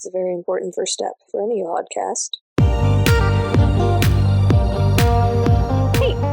It's a very important first step for any podcast.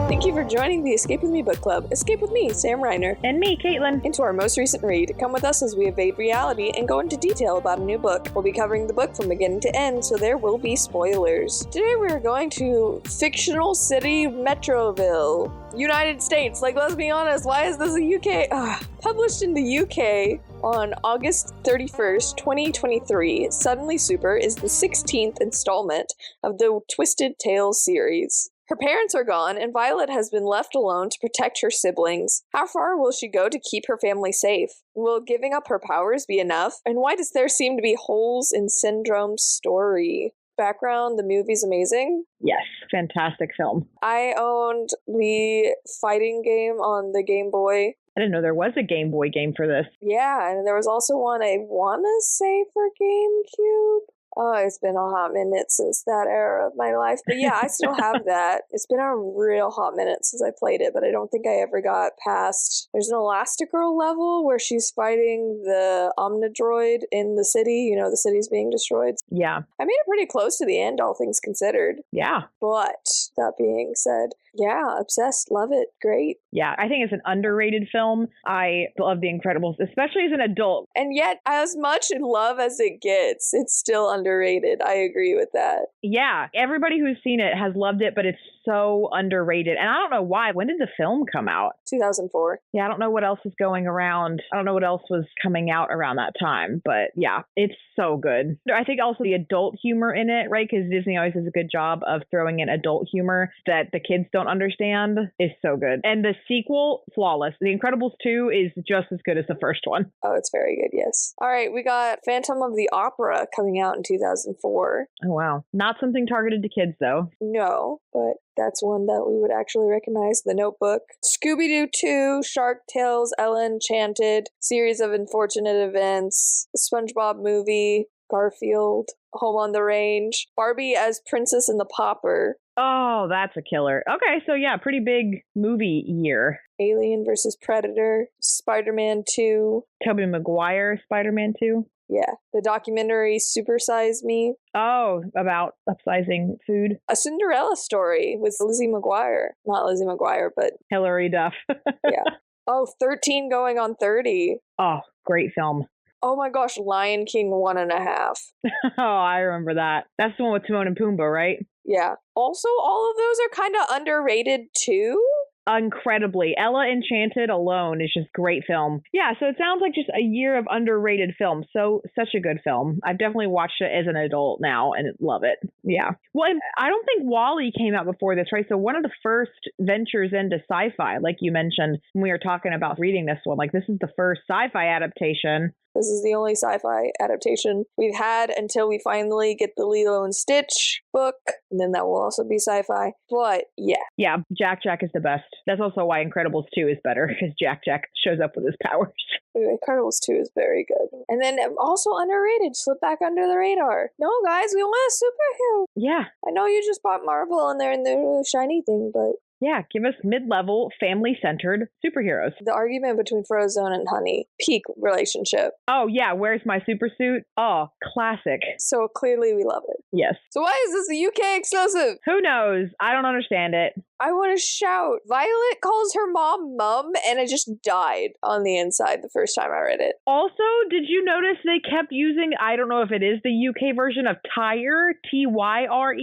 Thank you for joining the Escape With Me Book Club. Escape with me, Sam Reiner. And me, Caitlin. Into our most recent read. Come with us as we evade reality and go into detail about a new book. We'll be covering the book from beginning to end, so there will be spoilers. Today we are going to fictional city Metroville, United States. Like, let's be honest, why is this a UK? Published in the UK on August 31st, 2023, Suddenly Super is the 16th installment of the Twisted Tales series. Her parents are gone, and Violet has been left alone to protect her siblings. How far will she go to keep her family safe? Will giving up her powers be enough? And why does there seem to be holes in Syndrome's story? Background, the movie's amazing. Yes, fantastic film. I owned the fighting game on the Game Boy. I didn't know there was a Game Boy game for this. Yeah, and there was also one I want to say for GameCube. Oh, it's been a hot minute since that era of my life. But yeah, I still have that. It's been a real hot minute since I played it, but I don't think I ever got past... There's an Elastigirl level where she's fighting the Omnidroid in the city. You know, the city's being destroyed. Yeah. I made it pretty close to the end, all things considered. Yeah. But, that being said, yeah, obsessed, love it, great. Yeah, I think it's an underrated film. I love The Incredibles, especially as an adult. And yet, as much in love as it gets, it's still underrated. I agree with that. Yeah, everybody who's seen it has loved it, but it's so underrated. And I don't know why. When did the film come out? 2004. Yeah, I don't know what else is going around. I don't know what else was coming out around that time. But yeah, it's so good. I think also the adult humor in it, right? Because Disney always does a good job of throwing in adult humor that the kids don't understand, is so good. And the sequel, flawless. The Incredibles 2 is just as good as the first one. Oh, it's very good, yes. All right, we got Phantom of the Opera coming out in 2004. Oh, wow. Not something targeted to kids, though. No, but that's one that we would actually recognize. The Notebook. Scooby-Doo 2, Shark Tales, Ella Enchanted, Series of Unfortunate Events, SpongeBob Movie, Garfield, Home on the Range, Barbie as Princess and the Pauper. Oh, that's a killer. Okay, so yeah, pretty big movie year. Alien vs. Predator, Spider-Man 2. Tobey Maguire, Spider-Man 2. Yeah. The documentary Super Size Me. Oh, about upsizing food. A Cinderella Story with Lizzie McGuire. Not Lizzie McGuire, but... Hilary Duff. Yeah. Oh, 13 going on 30. Oh, great film. Oh my gosh, Lion King 1.5. Oh, I remember that. That's the one with Timon and Pumbaa, right? Yeah. Also, all of those are kind of underrated too. Incredibly. Ella Enchanted alone is just great film. Yeah, so it sounds like just a year of underrated films. So such a good film. I've definitely watched it as an adult now and love it. Yeah. Well, I don't think WALL-E came out before this, right? So one of the first ventures into sci-fi, like you mentioned when we were talking about reading this one, like this is the first sci-fi adaptation. This is the only sci-fi adaptation we've had until we finally get the Lilo and Stitch book, and then that will also be sci-fi. But yeah. Yeah, Jack is the best. That's also why Incredibles 2 is better, because Jack shows up with his powers. Incredibles 2 is very good. And then also underrated, slip back under the radar. No, guys, we want a superhero. Yeah. I know you just bought Marvel and they're in the shiny thing, but... Yeah, give us mid-level, family-centered superheroes. The argument between Frozone and Honey. Peak relationship. Oh, yeah, where's my super suit? Oh, classic. So clearly we love it. Yes. So why is this a UK exclusive? Who knows? I don't understand it. I want to shout. Violet calls her mom and I just died on the inside the first time I read it. Also, did you notice they kept using, I don't know if it is the UK version of Tyre, Tyre?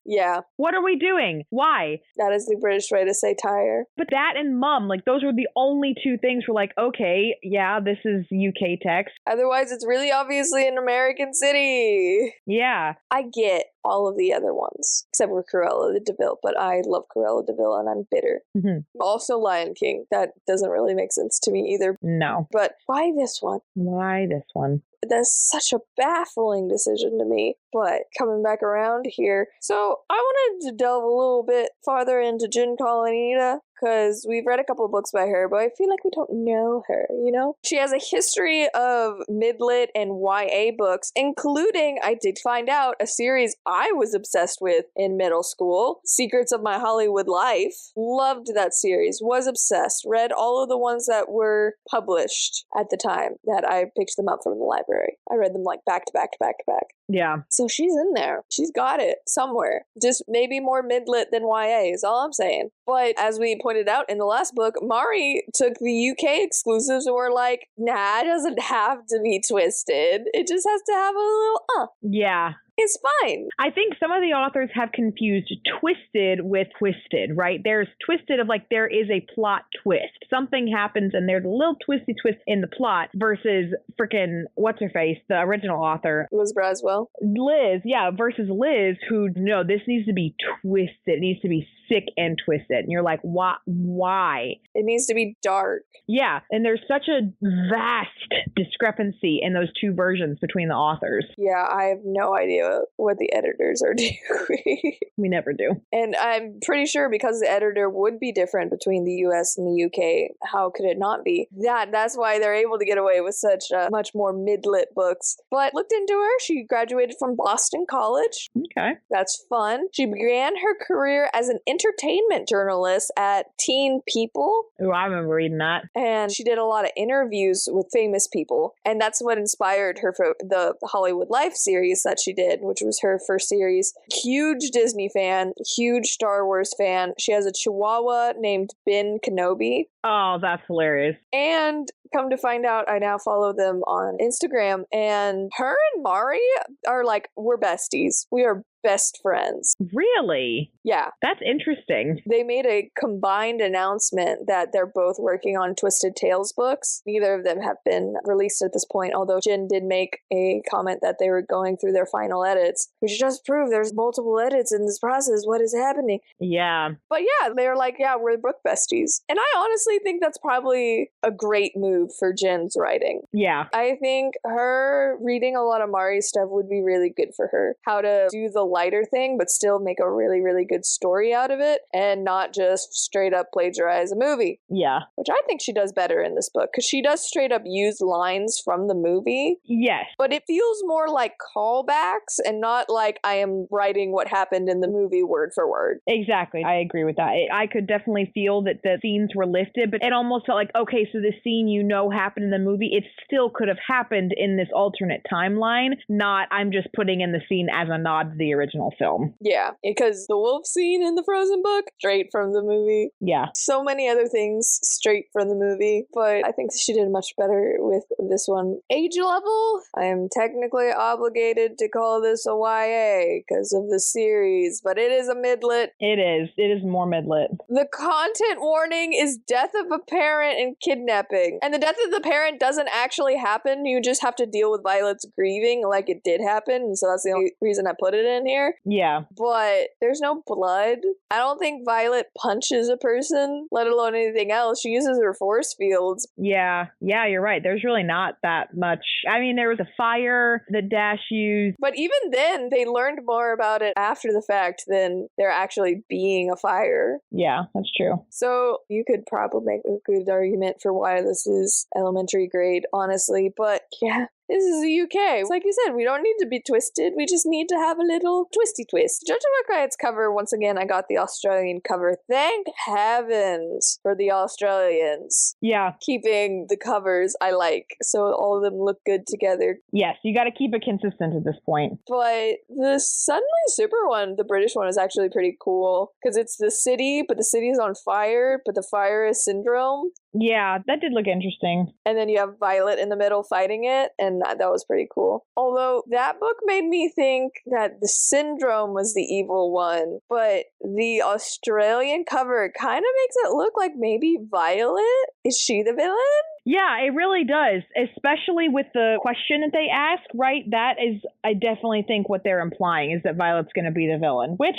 Yeah. What are we doing? Why? That is the British way to say tire. But that and mum, like those were the only two things we're like, okay, yeah, this is UK text. Otherwise, it's really obviously an American city. Yeah. I get all of the other ones, except for Cruella de Vil, but I love Cruella de Vil and I'm bitter. Mm-hmm. Also Lion King. That doesn't really make sense to me either. No. But why this one? Why this one? That's such a baffling decision to me, but coming back around here. So I wanted to delve a little bit farther into Jen Calonita, because we've read a couple of books by her, but I feel like we don't know her, you know? She has a history of mid-lit and YA books, including, I did find out, a series I was obsessed with in middle school, Secrets of My Hollywood Life. Loved that series, was obsessed, read all of the ones that were published at the time that I picked them up from the library. I read them like back to back to back to back. Yeah. So she's in there. She's got it somewhere. Just maybe more mid-lit than YA is all I'm saying. But as we pointed out in the last book, Mari took the UK exclusives and were like, nah, it doesn't have to be twisted. It just has to have a little Yeah. It's fine. I think some of the authors have confused twisted with twisted, right? There's twisted of like there is a plot twist. Something happens and there's a little twisty twist in the plot versus freaking what's-her-face, the original author. Liz Braswell. Liz, yeah, versus Liz who, no, this needs to be twisted. It needs to be sick and twisted. And you're like, why? It needs to be dark. Yeah, and there's such a vast discrepancy in those two versions between the authors. Yeah, I have no idea what the editors are doing. We never do. And I'm pretty sure because the editor would be different between the US and the UK, how could it not be? That's why they're able to get away with such much more mid-lit books. But looked into her. She graduated from Boston College. Okay. That's fun. She began her career as an entertainment journalist at Teen People. Oh, I remember reading that. And she did a lot of interviews with famous people. And that's what inspired her for the Hollywood Life series that she did, which was her first series. Huge Disney fan, huge Star Wars fan. She has a chihuahua named Ben Kenobi. Oh, that's hilarious. And come to find out, I now follow them on Instagram. And her and Mari are like, we're besties. We are best friends. Really? Yeah. That's interesting. They made a combined announcement that they're both working on Twisted Tales books. Neither of them have been released at this point, although Jen did make a comment that they were going through their final edits, which just proved there's multiple edits in this process. What is happening? Yeah. But yeah, they're like, yeah, we're book besties. And I honestly think that's probably a great move for Jen's writing. Yeah. I think her reading a lot of Mari's stuff would be really good for her. How to do the lighter thing, but still make a really, really good story out of it and not just straight up plagiarize a movie. Yeah. Which I think she does better in this book because she does straight up use lines from the movie. Yes. But it feels more like callbacks and not like I am writing what happened in the movie word for word. Exactly. I agree with that. I could definitely feel that the scenes were lifted, but it almost felt like, okay, so this scene happened in the movie, it still could have happened in this alternate timeline, not I'm just putting in the scene as a nod to the original film. Yeah, because the wolf scene in the Frozen book, straight from the movie. Yeah. So many other things straight from the movie, but I think she did much better with this one. Age level, I am technically obligated to call this a YA because of the series, but it is a mid-lit. It is. It is more mid-lit. The content warning is death of a parent and kidnapping. And the death of the parent doesn't actually happen. You just have to deal with Violet's grieving like it did happen. And so that's the only reason I put it in here. Yeah. But there's no blood. I don't think Violet punches a person, let alone anything else. She uses her force fields. Yeah. Yeah, you're right. There's really not that much. I mean, there was a fire that Dash used. But even then, they learned more about it after the fact than there actually being a fire. Yeah, that's true. So you could probably make a good argument for why this is elementary grade, honestly. But yeah, this is the UK. It's like you said, we don't need to be twisted. We just need to have a little twisty twist. Judging by its cover, once again, I got the Australian cover. Thank heavens for the Australians. Yeah. Keeping the covers I like, so all of them look good together. Yes, you got to keep it consistent at this point. But the Suddenly Super one, the British one, is actually pretty cool because it's the city, but the city is on fire, but the fire is Syndrome. Yeah, that did look interesting. And then you have Violet in the middle fighting it, and that was pretty cool. Although that book made me think that the Syndrome was the evil one, but the Australian cover kind of makes it look like maybe Violet? Is she the villain? Yeah, it really does, especially with the question that they ask, right? That is, I definitely think what they're implying is that Violet's going to be the villain, which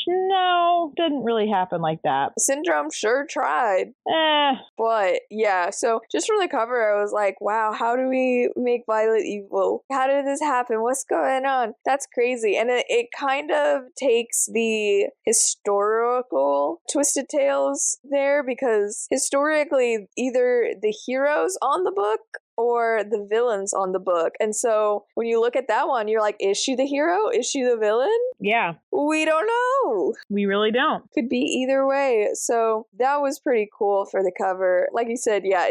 No, didn't really happen like that. Syndrome sure tried. But yeah, so just from the cover, I was like, wow, how do we make Violet evil? How did this happen? What's going on? That's crazy. And it kind of takes the historical twisted tales there, because historically, either the heroes on the book or the villains on the book. And so when you look at that one, you're like, is she the hero? Is she the villain? Yeah. We don't know. We really don't. Could be either way. So that was pretty cool for the cover. Like you said, yeah,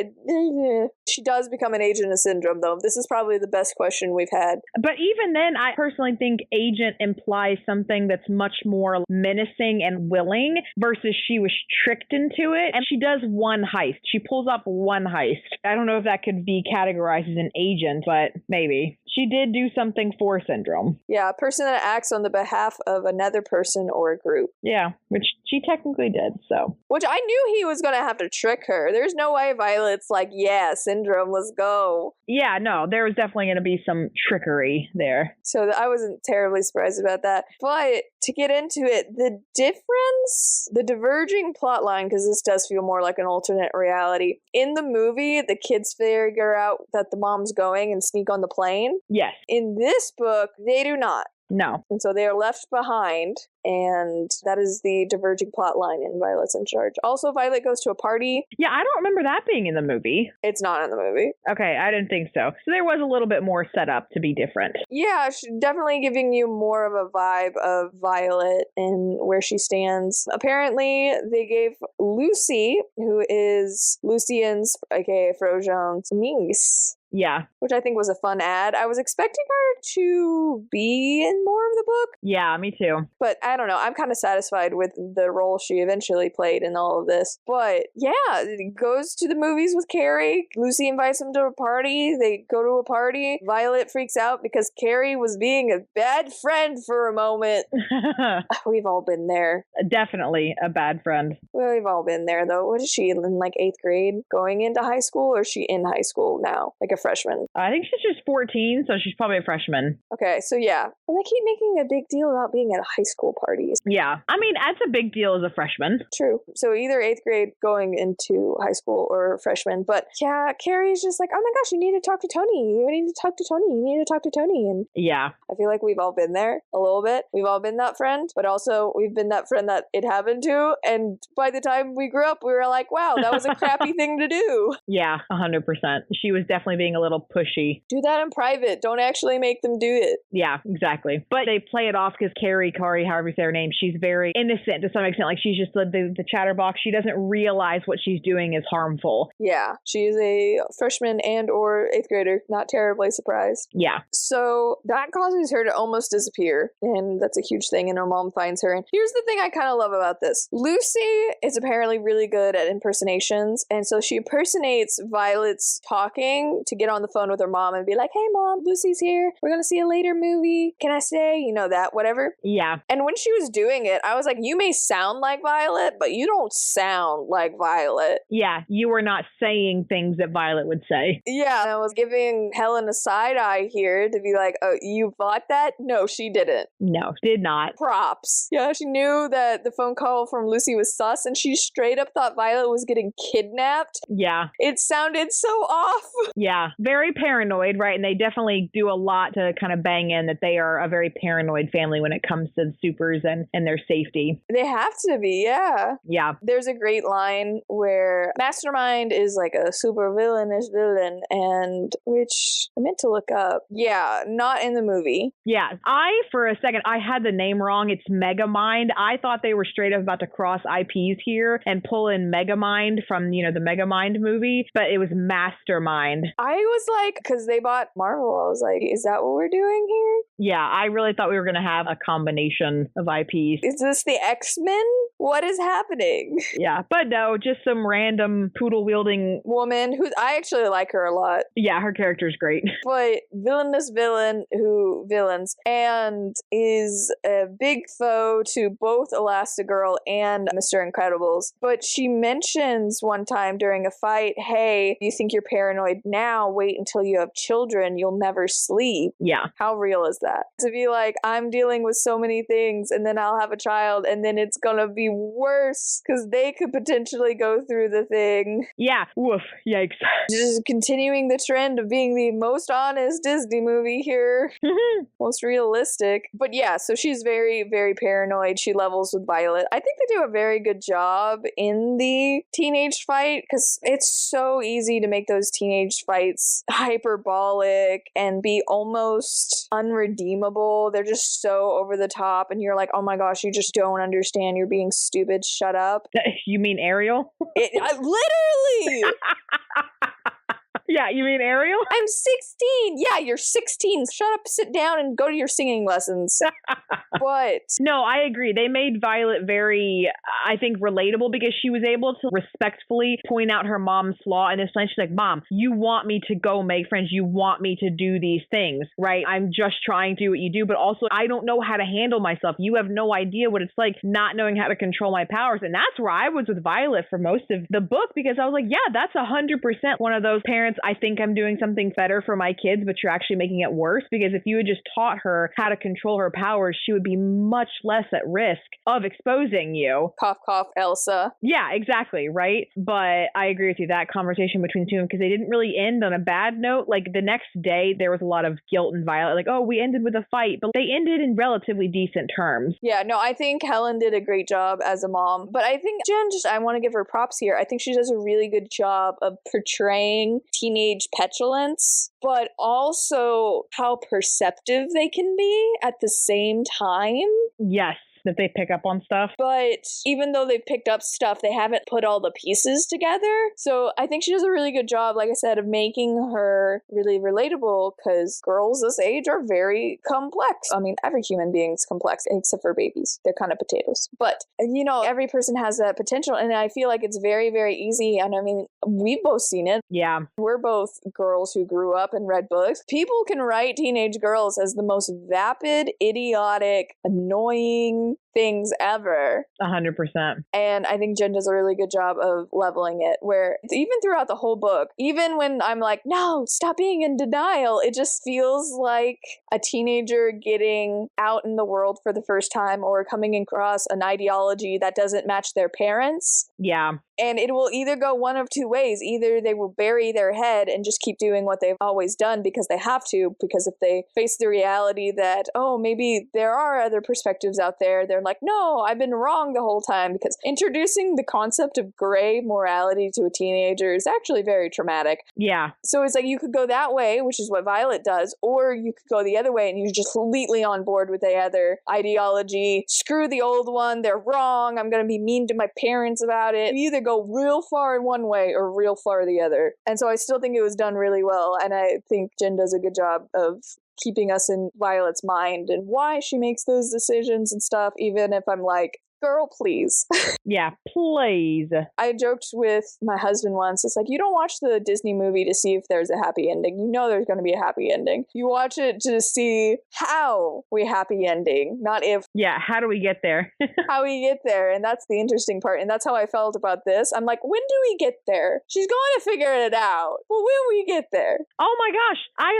she does become an agent of Syndrome, though. This is probably the best question we've had. But even then, I personally think agent implies something that's much more menacing and willing versus she was tricked into it. And she does one heist. She pulls off one heist. I don't know if that could be categorized as an agent, but maybe. She did do something for Syndrome. Yeah, a person that acts on the behalf of another person or a group. Yeah, which she technically did, so. Which I knew he was going to have to trick her. There's no way Violet's like, yeah, Syndrome, let's go. Yeah, no, there was definitely going to be some trickery there. So I wasn't terribly surprised about that. But to get into it, the difference, the diverging plot line, because this does feel more like an alternate reality. In the movie, the kids figure out that the mom's going and sneak on the plane. Yes. In this book, they do not. No. And so they are left behind, and that is the diverging plot line in Violet's in Charge. Also, Violet goes to a party. Yeah, I don't remember that being in the movie. It's not in the movie. Okay, I didn't think so. So there was a little bit more set up to be different. Yeah, definitely giving you more of a vibe of Violet and where she stands. Apparently, they gave Lucy, who is Lucien's, aka Frozion's niece, Yeah. which I think was a fun ad. I was expecting her to be in more of the book. Yeah, me too. But I don't know. I'm kind of satisfied with the role she eventually played in all of this. But yeah, it goes to the movies with Carrie. Lucy invites him to a party. They go to a party. Violet freaks out because Carrie was being a bad friend for a moment. We've all been there. Definitely a bad friend. Well, we've all been there, though. What is she, in like 8th grade? Going into high school? Or is she in high school now? Like a freshman? I think she's just 14, so she's probably a freshman. Okay, so yeah. Well, they keep making a big deal about being at high school parties. Yeah. I mean, that's a big deal as a freshman. True. So either 8th grade going into high school or freshman. But yeah, Carrie's just like, oh my gosh, you need to talk to Tony. You need to talk to Tony. You need to talk to Tony. And yeah, I feel like we've all been there a little bit. We've all been that friend, but also we've been that friend that it happened to. And by the time we grew up, we were like, wow, that was a crappy thing to do. Yeah, 100%. She was definitely being a little pushy. Do that in private. Don't actually make them do it. Yeah, exactly. But they play it off because Kari, however you say her name, she's very innocent to some extent. Like, she's just the chatterbox. She doesn't realize what she's doing is harmful. Yeah, she is a freshman and or 8th grader. Not terribly surprised. Yeah. So that causes her to almost disappear, and that's a huge thing, and her mom finds her. And here's the thing I kind of love about this. Lucy is apparently really good at impersonations, and so she impersonates Violet's talking to get on the phone with her mom and be like, hey mom, Lucy's here. We're gonna see a later movie. Can I stay? You know, that, whatever. Yeah. And when she was doing it, I was like, you may sound like Violet, but you don't sound like Violet. Yeah, you were not saying things that Violet would say. Yeah, and I was giving Helen a side eye here to be like, oh, you bought that? No, she didn't. No, did not. Props. Yeah, she knew that the phone call from Lucy was sus, and she straight up thought Violet was getting kidnapped. Yeah. It sounded so off. Yeah, very paranoid, right? And they definitely do a lot to kind of bang in that they are a very paranoid family when it comes to the supers and their safety. They have to be, yeah. Yeah. There's a great line where Mastermind is like a super villainous villain, and which I meant to look up. Yeah, not in the movie. Yeah, for a second, I had the name wrong. It's Megamind. I thought they were straight up about to cross IPs here and pull in Megamind from, the Megamind movie, but it was Mastermind. I was like, because they bought Marvel, I was like, is that what we're doing here? Yeah, I really thought we were going to have a combination of IPs. Is this the X-Men? What is happening? Yeah, but no, just some random poodle-wielding woman who I actually like her a lot. Yeah, her character's great. But villainous villain who villains and is a big foe to both Elastigirl and Mr. Incredibles. But she mentions one time during a fight, hey, you think you're paranoid now, wait until you have children, you'll never sleep. Yeah. How real is that? To be like, I'm dealing with so many things and then I'll have a child and then it's gonna be worse because they could potentially go through the thing. Yeah. Woof. Yikes. Just continuing the trend of being the most honest Disney movie here. Most realistic. But yeah, so she's very, very paranoid. She levels with Violet. I think they do a very good job in the teenage fight because it's so easy to make those teenage fights hyperbolic and be almost unredeemable. They're just so over the top and you're like, oh my gosh, you just don't understand. You're being stupid. Shut up. You mean Ariel? Literally! Yeah, you mean Ariel? I'm 16. Yeah, you're 16. Shut up, sit down, and go to your singing lessons. But no, I agree. They made Violet very, I think, relatable because she was able to respectfully point out her mom's flaw. And this time she's like, Mom, you want me to go make friends. You want me to do these things, right? I'm just trying to do what you do. But also, I don't know how to handle myself. You have no idea what it's like not knowing how to control my powers. And that's where I was with Violet for most of the book because I was like, yeah, that's 100% one of those parents. I think I'm doing something better for my kids, but you're actually making it worse because if you had just taught her how to control her powers, she would be much less at risk of exposing you. Cough, cough, Elsa. Yeah, exactly, right? But I agree with you, that conversation between the two of them, because they didn't really end on a bad note. Like the next day, there was a lot of guilt and Violet, like, oh, we ended with a fight, but they ended in relatively decent terms. Yeah, no, I think Helen did a great job as a mom, but I think Jen, I want to give her props here. I think she does a really good job of portraying teenage petulance, but also how perceptive they can be at the same time. Yes. That they pick up on stuff. But even though they've picked up stuff, they haven't put all the pieces together. So I think she does a really good job, like I said, of making her really relatable because girls this age are very complex. I mean, every human being is complex except for babies. They're kind of potatoes. But, you know, every person has that potential. And I feel like it's very, very easy. And I mean, we've both seen it. Yeah. We're both girls who grew up and read books. People can write teenage girls as the most vapid, idiotic, annoying things ever. 100%. And I think Jen does a really good job of leveling it, where even throughout the whole book, even when I'm like, no, stop being in denial, it just feels like a teenager getting out in the world for the first time or coming across an ideology that doesn't match their parents. Yeah. And it will either go one of two ways. Either they will bury their head and just keep doing what they've always done because they have to, because if they face the reality that, oh, maybe there are other perspectives out there, they're like, no, I've been wrong the whole time, because introducing the concept of gray morality to a teenager is actually very traumatic. Yeah. So it's like you could go that way, which is what Violet does, or you could go the other way and you're just completely on board with the other ideology. Screw the old one, they're wrong, I'm going to be mean to my parents about it. You either go real far in one way or real far the other. And so I still think it was done really well, and I think Jen does a good job of keeping us in Violet's mind and why she makes those decisions and stuff, even if I'm like, girl, please. Yeah, please. I joked with my husband once, it's like, you don't watch the Disney movie to see if there's a happy ending. You know there's going to be a happy ending. You watch it to see how we happy ending, not if. Yeah, how do we get there? How we get there, and that's the interesting part, and that's how I felt about this. I'm like, when do we get there? She's going to figure it out. Well, when we get there? Oh my gosh, I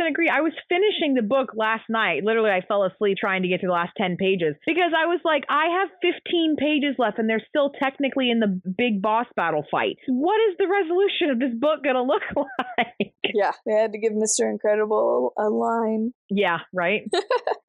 100% agree. I was finishing the book last night. Literally, I fell asleep trying to get through the last 10 pages because I was like, I have 15 pages left and they're still technically in the big boss battle fight. What is the resolution of this book going to look like? Yeah, they had to give Mr. Incredible a line. Yeah, right?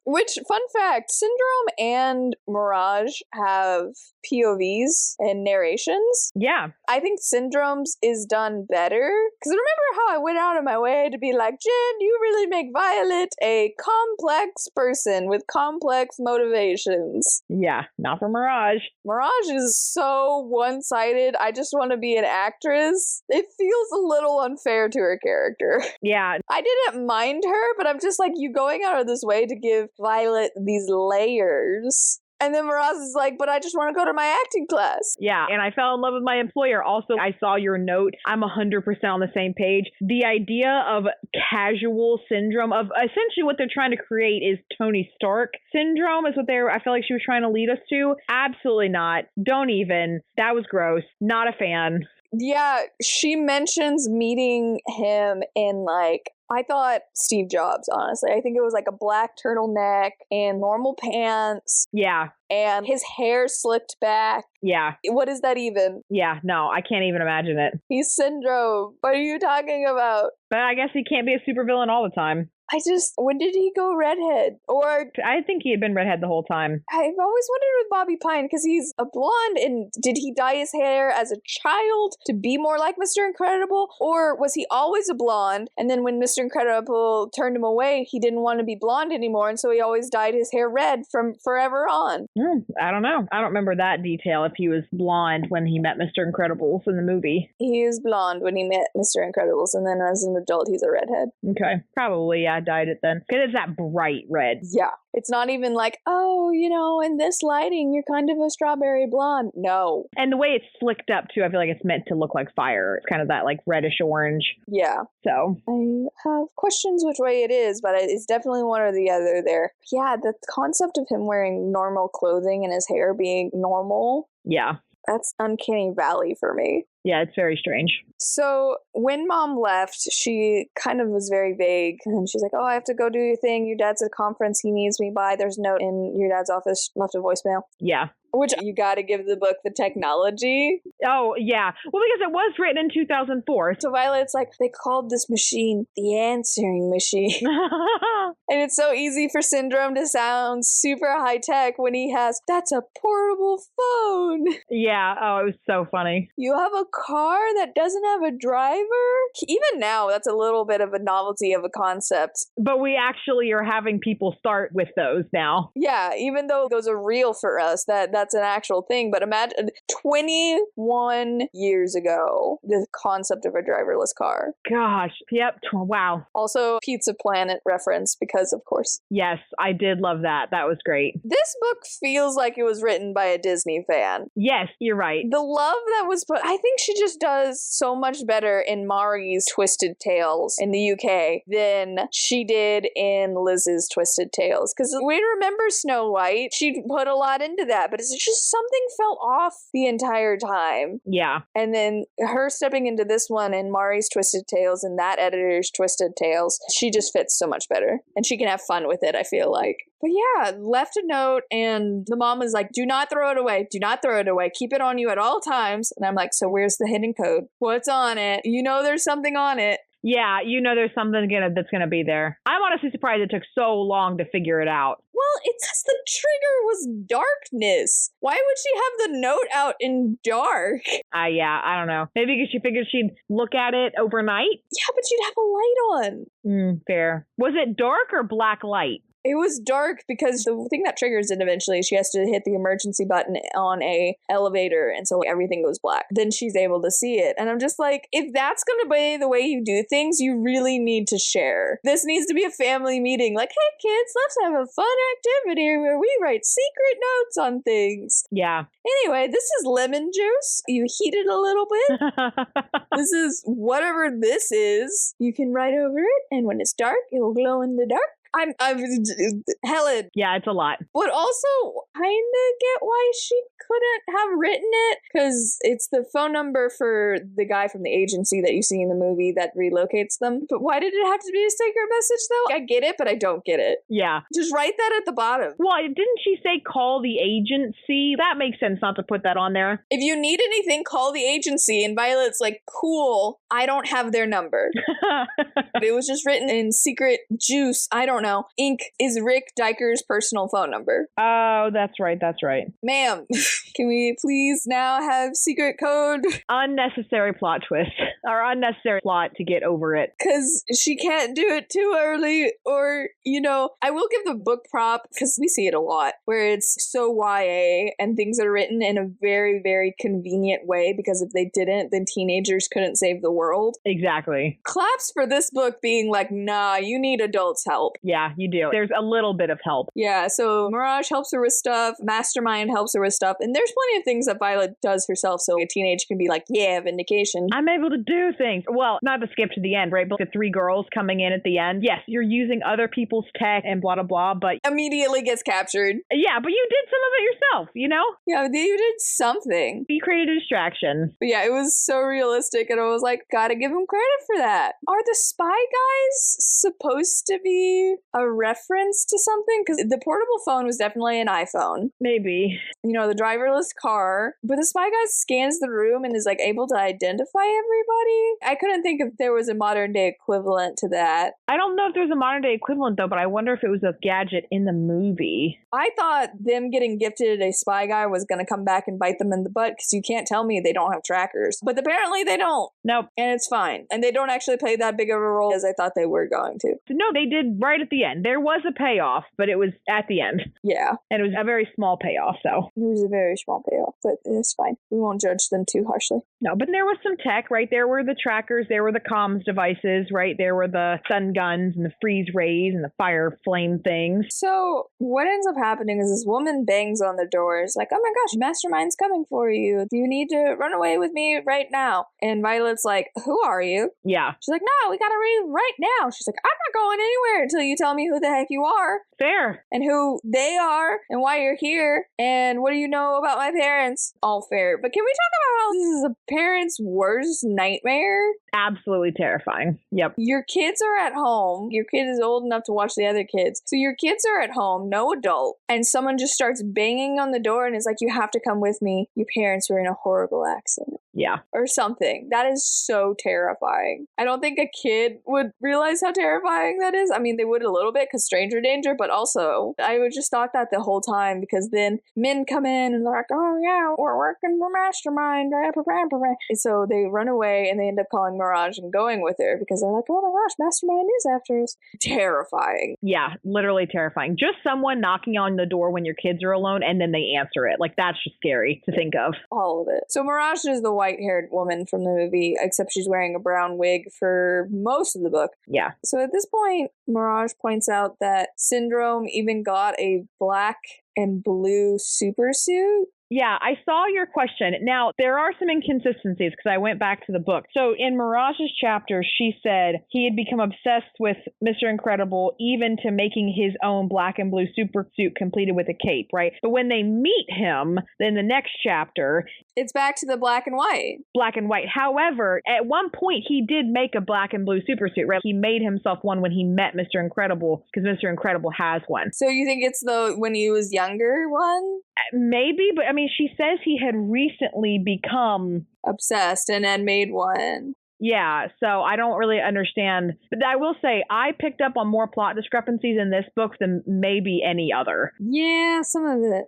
Which, fun fact, Syndrome and Mirage have POVs and narrations. Yeah. I think Syndrome's is done better. Because remember how I went out of my way to be like, Jen, you really make Violet a complex person with complex motivations. Yeah, not for Mirage. Mirage is so one-sided. I just want to be an actress. It feels a little unfair to her character. Yeah. I didn't mind her, but I'm just like, you going out of this way to give Violet these layers And then Miraz is like, but I just want to go to my acting class. Yeah, and I fell in love with my employer. Also, I saw your note. I'm 100% on the same page. The idea of casual syndrome, of essentially what they're trying to create is Tony Stark syndrome, is what I feel like she was trying to lead us to. Absolutely not. Don't even. That was gross. Not a fan. Yeah, she mentions meeting him in like, I thought Steve Jobs, honestly. I think it was like a black turtleneck and normal pants. Yeah. And his hair slicked back. Yeah. What is that even? Yeah, no, I can't even imagine it. He's Syndrome. What are you talking about? But I guess he can't be a supervillain all the time. When did he go redhead? Or I think he had been redhead the whole time. I've always wondered with Bobby Pine, because he's a blonde, and did he dye his hair as a child to be more like Mr. Incredible? Or was he always a blonde, and then when Mr. Incredible turned him away, he didn't want to be blonde anymore, and so he always dyed his hair red from forever on? I don't know. I don't remember that detail, if he was blonde when he met Mr. Incredibles in the movie. He was blonde when he met Mr. Incredibles, and then as an adult, he's a redhead. Okay. Probably, yeah, dyed it then. Because it's that bright red. Yeah. It's not even like, oh, in this lighting, you're kind of a strawberry blonde. No. And the way it's flicked up, too, I feel like it's meant to look like fire. It's kind of that, like, reddish orange. Yeah. So. I have questions which way it is, but it's definitely one or the other there. Yeah, the concept of him wearing normal clothing and his hair being normal. Yeah. That's uncanny valley for me. Yeah, it's very strange. So when Mom left, she kind of was very vague. And she's like, oh, I have to go do your thing. Your dad's at a conference. He needs me by. There's a note in your dad's office. Left a voicemail. Yeah. Which you got to give the book the technology. Oh, yeah. Well, because it was written in 2004. So Violet's like, they called this machine the answering machine. And it's so easy for Syndrome to sound super high tech when he has, that's a portable phone. Yeah. Oh, it was so funny. You have a car that doesn't have a driver? Even now, that's a little bit of a novelty of a concept. But we actually are having people start with those now. Yeah, even though those are real for us, that's an actual thing. But imagine 21 years ago, the concept of a driverless car. Gosh. Yep. Wow. Also, Pizza Planet reference, because of course. Yes, I did love that. That was great. This book feels like it was written by a Disney fan. Yes, you're right. The love that was put, I think she just does so much better in Mari's Twisted Tales in the UK than she did in Liz's Twisted Tales. Because we remember Snow White. She put a lot into that, but it's just something felt off the entire time. Yeah. And then her stepping into this one in Mari's Twisted Tales and that editor's Twisted Tales, she just fits so much better. And she can have fun with it, I feel like. But yeah, left a note, and the mom was like, do not throw it away. Do not throw it away. Keep it on you at all times. And I'm like, so where's the hidden code? What's on it? There's something on it. Yeah, there's something that's gonna be there. I'm honestly surprised it took so long to figure it out. Well, it's because the trigger was darkness. Why would she have the note out in dark? Yeah, I don't know. Maybe because she figured she'd look at it overnight? Yeah, but she'd have a light on. Fair. Was it dark or black light? It was dark because the thing that triggers it eventually, she has to hit the emergency button on a elevator, and so everything goes black. Then she's able to see it. And I'm just like, if that's going to be the way you do things, you really need to share. This needs to be a family meeting. Like, hey kids, let's have a fun activity where we write secret notes on things. Yeah. Anyway, this is lemon juice. You heat it a little bit. This is whatever this is. You can write over it, and when it's dark, it'll glow in the dark. I'm Helen. Yeah, it's a lot. But also kind of get why she couldn't have written it, because it's the phone number for the guy from the agency that you see in the movie that relocates them. But why did it have to be a secret message though? I get it, but I don't get it. Yeah. Just write that at the bottom. Well, didn't she say call the agency? That makes sense not to put that on there. If you need anything, call the agency. And Violet's like, cool, I don't have their number. But it was just written in secret juice. I don't know. Ink is Rick Diker's personal phone number. Oh, that's right. That's right. Ma'am, can we please now have secret code? Unnecessary plot twist. Or unnecessary plot to get over it. Because she can't do it too early, or, I will give the book prop, because we see it a lot, where it's so YA and things are written in a very, very convenient way, because if they didn't, then teenagers couldn't save the world. Exactly. Claps for this book being like, nah, you need adults' help. Yeah, you do. There's a little bit of help. Yeah, so Mirage helps her with stuff. stuff. Mastermind helps her with stuff. And there's plenty of things that Violet does herself, so a teenager can be like, yeah, vindication. I'm able to do things. Well, not to skip to the end, right? But the 3 girls coming in at the end. Yes, you're using other people's tech and blah, blah, blah, but immediately gets captured. Yeah, but you did some of it yourself, you know? Yeah, you did something. You created a distraction. But yeah, it was so realistic, and I was like, gotta give him credit for that. Are the Spy Guys supposed to be a reference to something? Because the portable phone was definitely an iPhone. Maybe. You know, the driverless car. But the Spy Guy scans the room and is like able to identify everybody. I couldn't think if there was a modern day equivalent to that. I don't know if there's a modern day equivalent though, but I wonder if it was a gadget in the movie. I thought them getting gifted a Spy Guy was going to come back and bite them in the butt, because you can't tell me they don't have trackers. But apparently they don't. Nope. And it's fine. And they don't actually play that big of a role as I thought they were going to. No, they did right at the end. There was a payoff, but it was at the end. Yeah. And it was a very small payoff, so. It was a very small payoff, but it's fine. We won't judge them too harshly. No, but there was some tech, right? There were the trackers, there were the comms devices, right? There were the stun guns and the freeze rays and the fire flame things. So what ends up happening is this woman bangs on the door. It's like, oh my gosh, Mastermind's coming for you. Do you need to run away with me right now? And Violet's like, who are you? Yeah. She's like, no, we gotta leave right now. She's like, I'm not going anywhere until you tell me who the heck you are. Fair. And who they are and why you're here and what do you know about my parents? All fair. But can we talk about how this is a parent's worst nightmare? Absolutely terrifying. Yep. Your kids are at home. Your kid is old enough to watch the other kids. So your kids are at home, no adult, and someone just starts banging on the door and is like, you have to come with me. Your parents were in a horrible accident. Yeah. Or something. That is so terrifying. I don't think a kid would realize how terrifying that is. I mean, they would a little bit because stranger danger, but also I would just thought that the whole time, because then men come in and they're like, oh yeah, we're working for Mastermind. And so they run away and they end up calling Mirage and going with her because they're like, oh my gosh, Mastermind is after us. Terrifying. Yeah, literally terrifying. Just someone knocking on the door when your kids are alone and then they answer it. Like, that's just scary to think of. All of it. So Mirage is the white-haired woman from the movie, except she's wearing a brown wig for most of the book. Yeah. So at this point, Mirage points out that Syndrome even got a black and blue supersuit. Yeah, I saw your question. Now, there are some inconsistencies because I went back to the book. So in Mirage's chapter, she said he had become obsessed with Mr. Incredible, even to making his own black and blue supersuit completed with a cape, right? But when they meet him, then the next chapter, it's back to the black and white. Black and white. However, at one point, he did make a black and blue supersuit, right? He made himself one when he met Mr. Incredible because Mr. Incredible has one. So you think it's the when he was younger one? Maybe, but I mean, she says he had recently become obsessed and then made one. Yeah, so I don't really understand. But I will say I picked up on more plot discrepancies in this book than maybe any other. Yeah, some of it.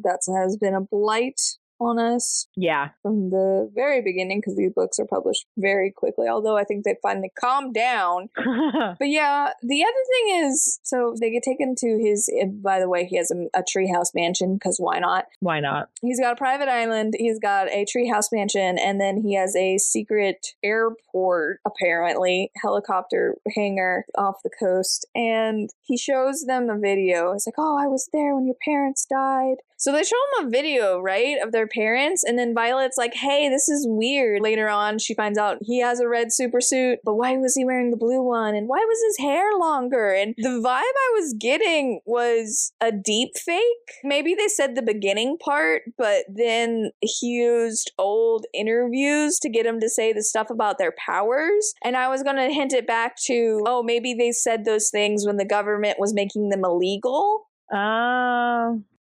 That has been a blight on us. Yeah. From the very beginning, because these books are published very quickly, although I think they finally calmed down. But yeah, the other thing is, so they get taken to his, by the way, he has a treehouse mansion, because why not? Why not? He's got a private island, he's got a treehouse mansion, and then he has a secret airport, apparently, helicopter hangar off the coast, and he shows them a video. It's like, oh, I was there when your parents died. So they show him a video, right, of their parents, and then Violet's like, hey, this is weird. Later on, she finds out he has a red supersuit, but why was he wearing the blue one? And why was his hair longer? And the vibe I was getting was a deep fake. Maybe they said the beginning part, but then he used old interviews to get him to say the stuff about their powers. And I was going to hint it back to, oh, maybe they said those things when the government was making them illegal.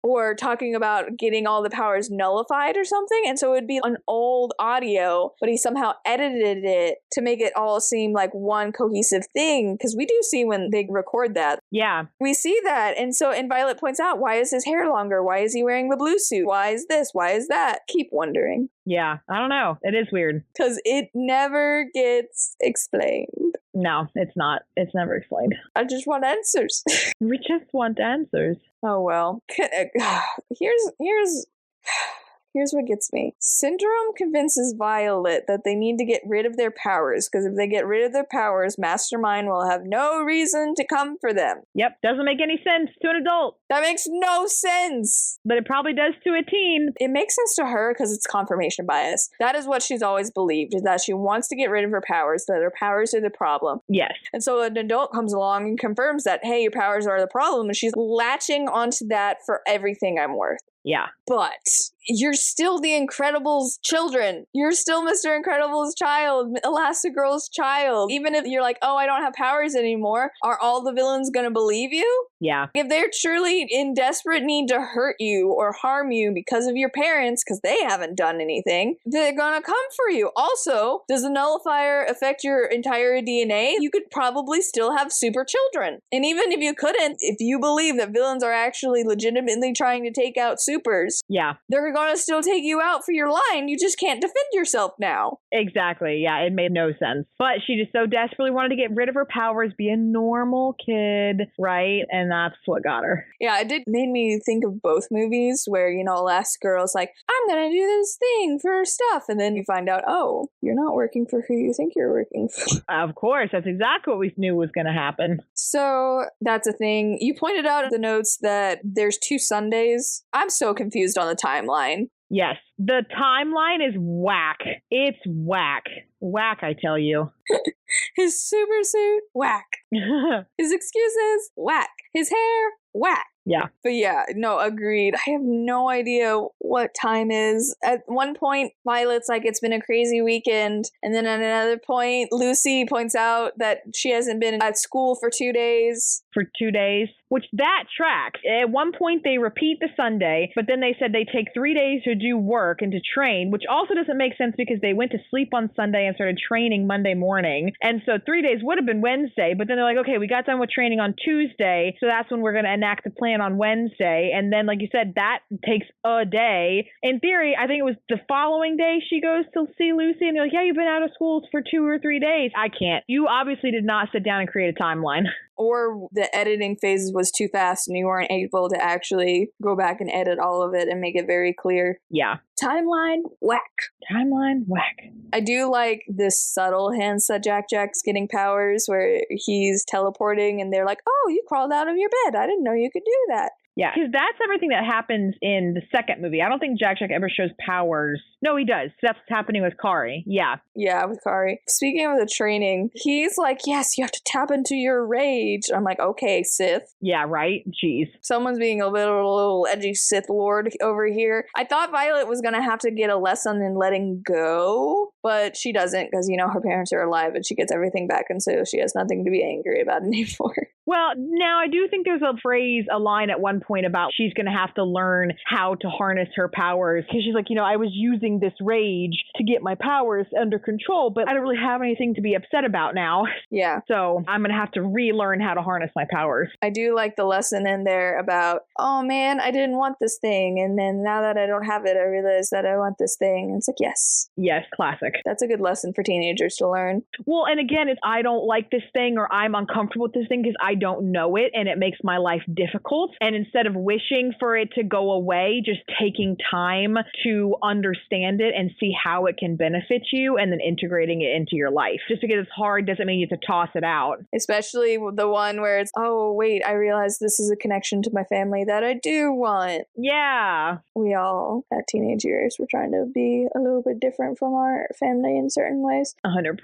Or talking about getting all the powers nullified or something. And so it would be an old audio, but he somehow edited it to make it all seem like one cohesive thing. Because we do see when they record that. Yeah. We see that. And so, and Violet points out, why is his hair longer? Why is he wearing the blue suit? Why is this? Why is that? Keep wondering. Yeah, I don't know. It is weird. Because it never gets explained. No, it's not. It's never explained. I just want answers. We just want answers. Oh, well. Here's Here's what gets me. Syndrome convinces Violet that they need to get rid of their powers, because if they get rid of their powers, Mastermind will have no reason to come for them. Yep, doesn't make any sense to an adult. That makes no sense. But it probably does to a teen. It makes sense to her because it's confirmation bias. That is what she's always believed, is that she wants to get rid of her powers, that her powers are the problem. Yes. And so an adult comes along and confirms that, hey, your powers are the problem, and she's latching onto that for everything I'm worth. Yeah. But you're still the Incredibles children. You're still Mr. Incredible's child, Elastigirl's child. Even if you're like, oh, I don't have powers anymore, are all the villains going to believe you? Yeah. If they're truly in desperate need to hurt you or harm you because of your parents, because they haven't done anything, they're going to come for you. Also, does the nullifier affect your entire DNA? You could probably still have super children. And even if you couldn't, if you believe that villains are actually legitimately trying to take out supers, yeah, they're going to still take you out for your line. You just can't defend yourself now. Exactly. Yeah, it made no sense. But she just so desperately wanted to get rid of her powers, be a normal kid, right? And that's what got her. Yeah, it made me think of both movies where, you know, Elastigirl's like, I'm going to do this thing for stuff. And then you find out, oh, you're not working for who you think you're working for. Of course. That's exactly what we knew was going to happen. So that's a thing. You pointed out in the notes that there's 2 Sundays. I'm so confused on the timeline. Yes. The timeline is whack. It's whack. Whack, I tell you. His super suit, whack. His excuses, whack. His hair, whack. Yeah. But yeah, no, agreed. I have no idea what time is. At one point, Violet's like, it's been a crazy weekend. And then at another point, Lucy points out that she hasn't been at school for 2 days. For 2 days, which that tracks. At one point, they repeat the Sunday, but then they said they take 3 days to do work and to train, which also doesn't make sense because they went to sleep on Sunday and started training Monday morning. And so 3 days would have been Wednesday, but then they're like, okay, we got done with training on Tuesday, so that's when we're going to enact the plan on Wednesday. And then, like you said, that takes a day. In theory, I think it was the following day she goes to see Lucy, and they're like, yeah, you've been out of school for 2 or 3 days. I can't. You obviously did not sit down and create a timeline. Or the editing phase was too fast and you weren't able to actually go back and edit all of it and make it very clear. Yeah. Timeline, whack. Timeline, whack. I do like this subtle hints that Jack's getting powers where he's teleporting and they're like, oh, you crawled out of your bed. I didn't know you could do that. Yeah, because that's everything that happens in the second movie. I don't think Jack ever shows powers. No, he does. That's what's happening with Kari. Yeah. Yeah, with Kari. Speaking of the training, he's like, yes, you have to tap into your rage. I'm like, okay, Sith. Yeah, right? Jeez. Someone's being a little edgy Sith Lord over here. I thought Violet was going to have to get a lesson in letting go, but she doesn't because, you know, her parents are alive and she gets everything back, and so she has nothing to be angry about anymore. Well, now I do think there's a line at one point about she's going to have to learn how to harness her powers, because she's like, you know, I was using this rage to get my powers under control, but I don't really have anything to be upset about now. Yeah. So I'm going to have to relearn how to harness my powers. I do like the lesson in there about, oh man, I didn't want this thing, and then now that I don't have it, I realize that I want this thing. And it's like, yes. Yes, classic. That's a good lesson for teenagers to learn. Well, and again, it's I don't like this thing or I'm uncomfortable with this thing because I don't know it and it makes my life difficult. And instead of wishing for it to go away, just taking time to understand it and see how it can benefit you and then integrating it into your life. Just because it's hard doesn't mean you have to toss it out. Especially the one where it's, oh, wait, I realize this is a connection to my family that I do want. Yeah. We all, at teenage years, we're trying to be a little bit different from our family in certain ways. 100%.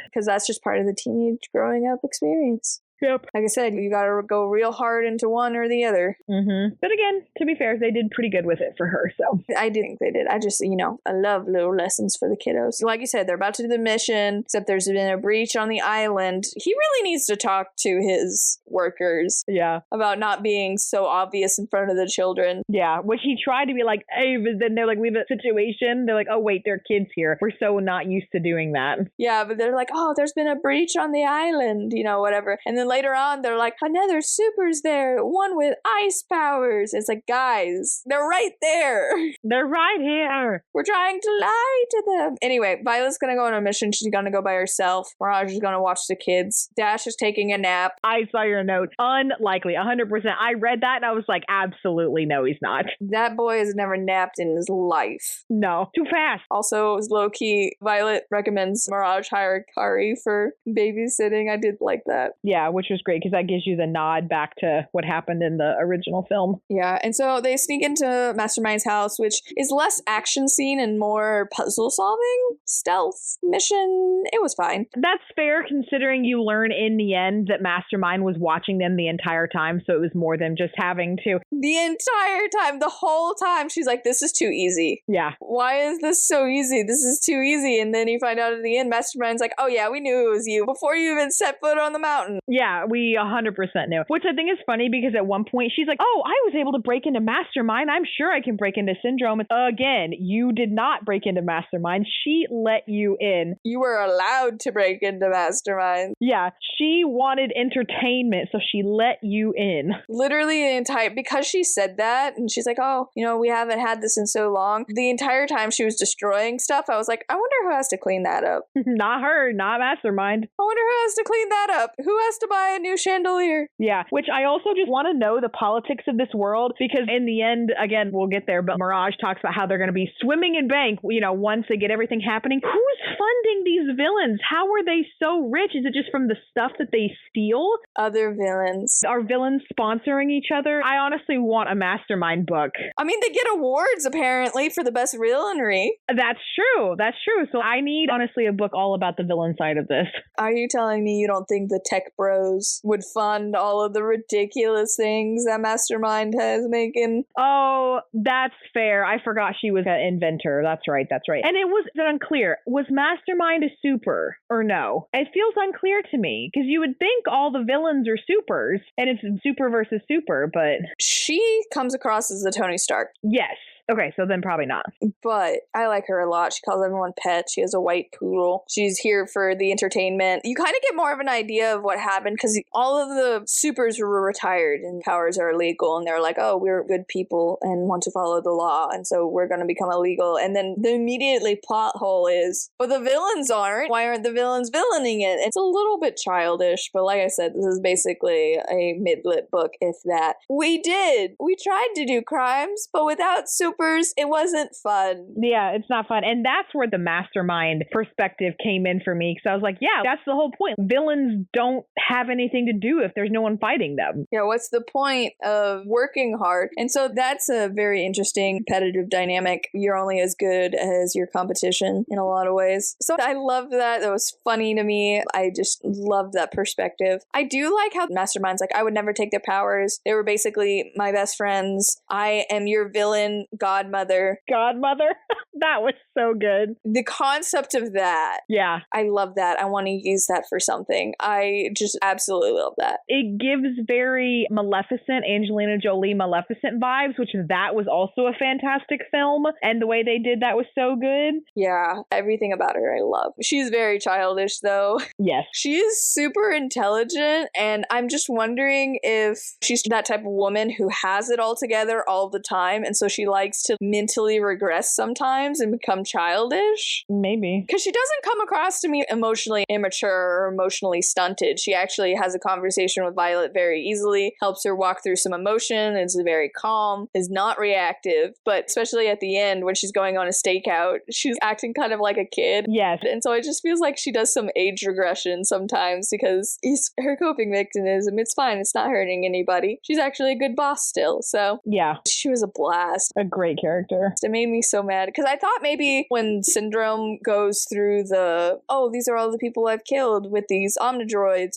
Because that's just part of the teenage growing up experience. Yep. Like I said, you got to go real hard into one or the other. Mm-hmm. But again, to be fair, they did pretty good with it for her, so. I do think they did. I just, you know, I love little lessons for the kiddos. Like you said, they're about to do the mission, except there's been a breach on the island. He really needs to talk to his workers. Yeah. About not being so obvious in front of the children. Yeah, which he tried to be like, hey, but then they're like, we have a situation. They're like, oh, wait, there are kids here. We're so not used to doing that. Yeah, but they're like, oh, there's been a breach on the island, you know, whatever. And then then later on, they're like, another super's there, one with ice powers. It's like, guys, they're right there. They're right here. We're trying to lie to them. Anyway, Violet's gonna go on a mission. She's gonna go by herself. Mirage is gonna watch the kids. Dash is taking a nap. I saw your note. Unlikely, 100%. I read that and I was like, absolutely no, he's not. That boy has never napped in his life. No, too fast. Also, low-key, Violet recommends Mirage hire Kari for babysitting. I did like that. Yeah, which was great because that gives you the nod back to what happened in the original film. Yeah, and so they sneak into Mastermind's house, which is less action scene and more puzzle solving, stealth mission. It was fine. That's fair considering you learn in the end that Mastermind was watching them the entire time, so it was more than just having to. The entire time, the whole time, she's like, this is too easy. Yeah. Why is this so easy? This is too easy. And then you find out at the end, Mastermind's like, oh yeah, we knew it was you before you even set foot on the mountain. Yeah, we 100% knew. Which I think is funny because at one point she's like, oh, I was able to break into Mastermind. I'm sure I can break into Syndrome. Again, you did not break into Mastermind. She let you in. You were allowed to break into Mastermind. Yeah, she wanted entertainment, so she let you in. Literally the entire, because she said that, and she's like, oh, you know, we haven't had this in so long. The entire time she was destroying stuff, I was like, I wonder who has to clean that up. Not her, not Mastermind. I wonder who has to clean that up. Who has to buy a new chandelier? Yeah, which I also just want to know the politics of this world, because in the end, again, we'll get there, but Mirage talks about how they're going to be swimming in bank, you know, once they get everything happening. Who's funding these villains? How are they so rich? Is it just from the stuff that they steal? Other villains. Are villains sponsoring each other? I honestly want a Mastermind book. I mean, they get awards apparently for the best villainry. That's true. That's true. So I need, honestly, a book all about the villain side of this. Are you telling me you don't think the tech bros would fund all of the ridiculous things that Mastermind has making? Oh, that's fair. I forgot she was an inventor. That's right. That's right. And it was unclear. Was Mastermind a super or no? It feels unclear to me because you would think all the villains are supers and it's super versus super, but she comes across as the Tony Stark. yes. Okay, so then probably not. But I like her a lot. She calls everyone pet. She has a white poodle. She's here for the entertainment. You kind of get more of an idea of what happened because all of the supers were retired and powers are illegal. And they're like, oh, we're good people and want to follow the law. And so we're going to become illegal. And then the immediately plot hole is, but the villains aren't. Why aren't the villains villaining it? It's a little bit childish. But like I said, this is basically a mid-lit book, if that. We tried to do crimes, but without supers, it wasn't fun. Yeah, it's not fun. And that's where the Mastermind perspective came in for me. Because I was like, yeah, that's the whole point. Villains don't have anything to do if there's no one fighting them. Yeah, what's the point of working hard? And so that's a very interesting competitive dynamic. You're only as good as your competition in a lot of ways. So I loved that. That was funny to me. I just loved that perspective. I do like how Mastermind's like, I would never take their powers. They were basically my best friends. I am your villain, godmother. That was so good. The concept of that. Yeah. I love that. I want to use that for something. I just absolutely love that. It gives very Maleficent, Angelina Jolie Maleficent vibes, which that was also a fantastic film. And the way they did that was so good. Yeah. Everything about her I love. She's very childish though. Yes. She is super intelligent and I'm just wondering if she's that type of woman who has it all together all the time and so she likes to mentally regress sometimes and become childish. Maybe. Because she doesn't come across to me emotionally immature or emotionally stunted. She actually has a conversation with Violet very easily, helps her walk through some emotion, is very calm, is not reactive, but especially at the end when she's going on a stakeout, she's acting kind of like a kid. Yes. And so it just feels like she does some age regression sometimes because her coping mechanism, it's fine, it's not hurting anybody. She's actually a good boss still, so yeah. She was a blast. A great character. It made me so mad because I thought maybe when Syndrome goes through these are all the people I've killed with these Omnidroids.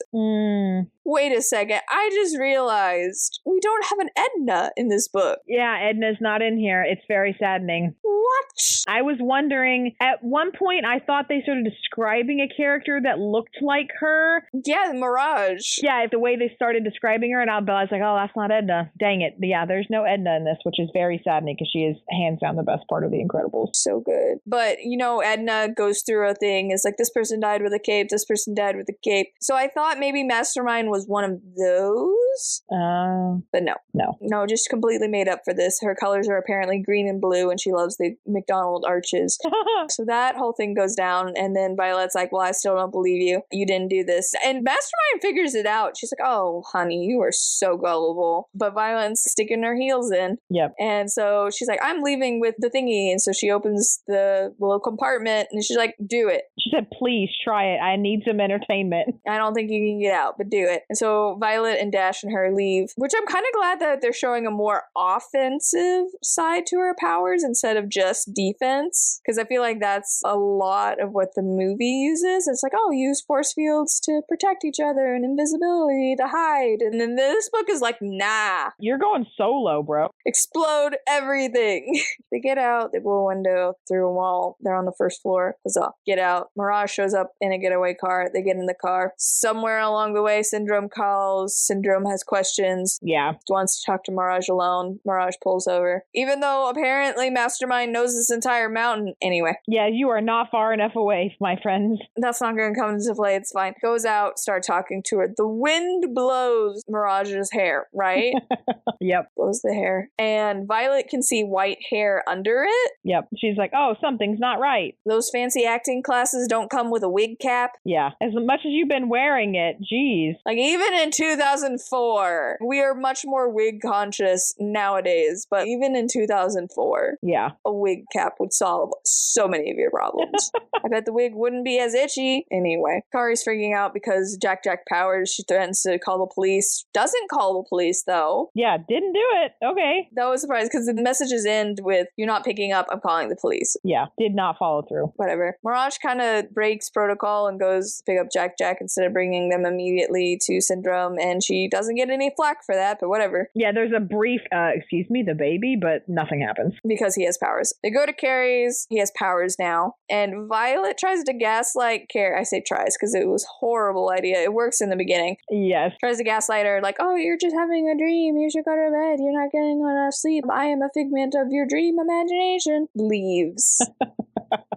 Wait a second, I just realized we don't have an Edna in this book. Yeah, Edna's not in here. It's very saddening. What? I was wondering, at one point I thought they started describing a character that looked like her. Yeah, Mirage. Yeah, the way they started describing her, and I was like, oh, that's not Edna. Dang it. Yeah, there's no Edna in this, which is very saddening because she is hands down the best part of The Incredibles. So good. But, Edna goes through a thing. It's like, this person died with a cape, this person died with a cape. So I thought maybe Mastermind was was one of those. But no, just completely made up for this. Her colors are apparently green and blue, and she loves the McDonald arches. So that whole thing goes down, and then Violet's like, well, I still don't believe you. You didn't do this. And Mastermind figures it out. She's like, oh, honey, you are so gullible. But Violet's sticking her heels in. Yep. And so she's like, I'm leaving with the thingy. And so she opens the little compartment, and she's like, do it. She said, please try it. I need some entertainment. I don't think you can get out, but do it. And so Violet and Dash and her leave, which I'm kind of glad that they're showing a more offensive side to her powers instead of just defense. Because I feel like that's a lot of what the movie uses. It's like, oh, use force fields to protect each other and invisibility to hide. And then this book is like, nah. You're going solo, bro. Explode everything. They get out, they blow a window through a wall. They're on the first floor. Huzzah. Get out. Mirage shows up in a getaway car. They get in the car. Somewhere along the way, Syndrome calls. Syndrome has questions. Yeah. Wants to talk to Mirage alone. Mirage pulls over. Even though apparently Mastermind knows this entire mountain. Anyway. Yeah, you are not far enough away, my friends. That's not going to come into play. It's fine. Goes out, start talking to her. The wind blows Mirage's hair, right? Yep. Blows the hair. And Violet can see white hair under it. Yep. She's like, oh, something's not right. Those fancy acting classes don't come with a wig cap. Yeah. As much as you've been wearing it, geez. Like, even in 2004, we are much more wig conscious nowadays, but even in 2004, yeah, a wig cap would solve so many of your problems. I bet the wig wouldn't be as itchy. Anyway, Kari's freaking out because Jack powers. She threatens to call the police. Doesn't call the police, though. Yeah, didn't do it. Okay. That was surprised because the messages end with, you're not picking up, I'm calling the police. Yeah, did not follow through. Whatever. Mirage kind of breaks protocol and goes pick up Jack instead of bringing them immediately to Syndrome, and she doesn't get any flack for that, but whatever. Yeah, there's a brief, excuse me, the baby, but nothing happens. Because he has powers. They go to Carrie's. He has powers now. And Violet tries to gaslight Carrie. I say tries because it was a horrible idea. It works in the beginning. Yes. Tries to gaslight her like, oh, you're just having a dream. You should go to bed. You're not getting enough sleep. I am a figment of your dream imagination. Leaves.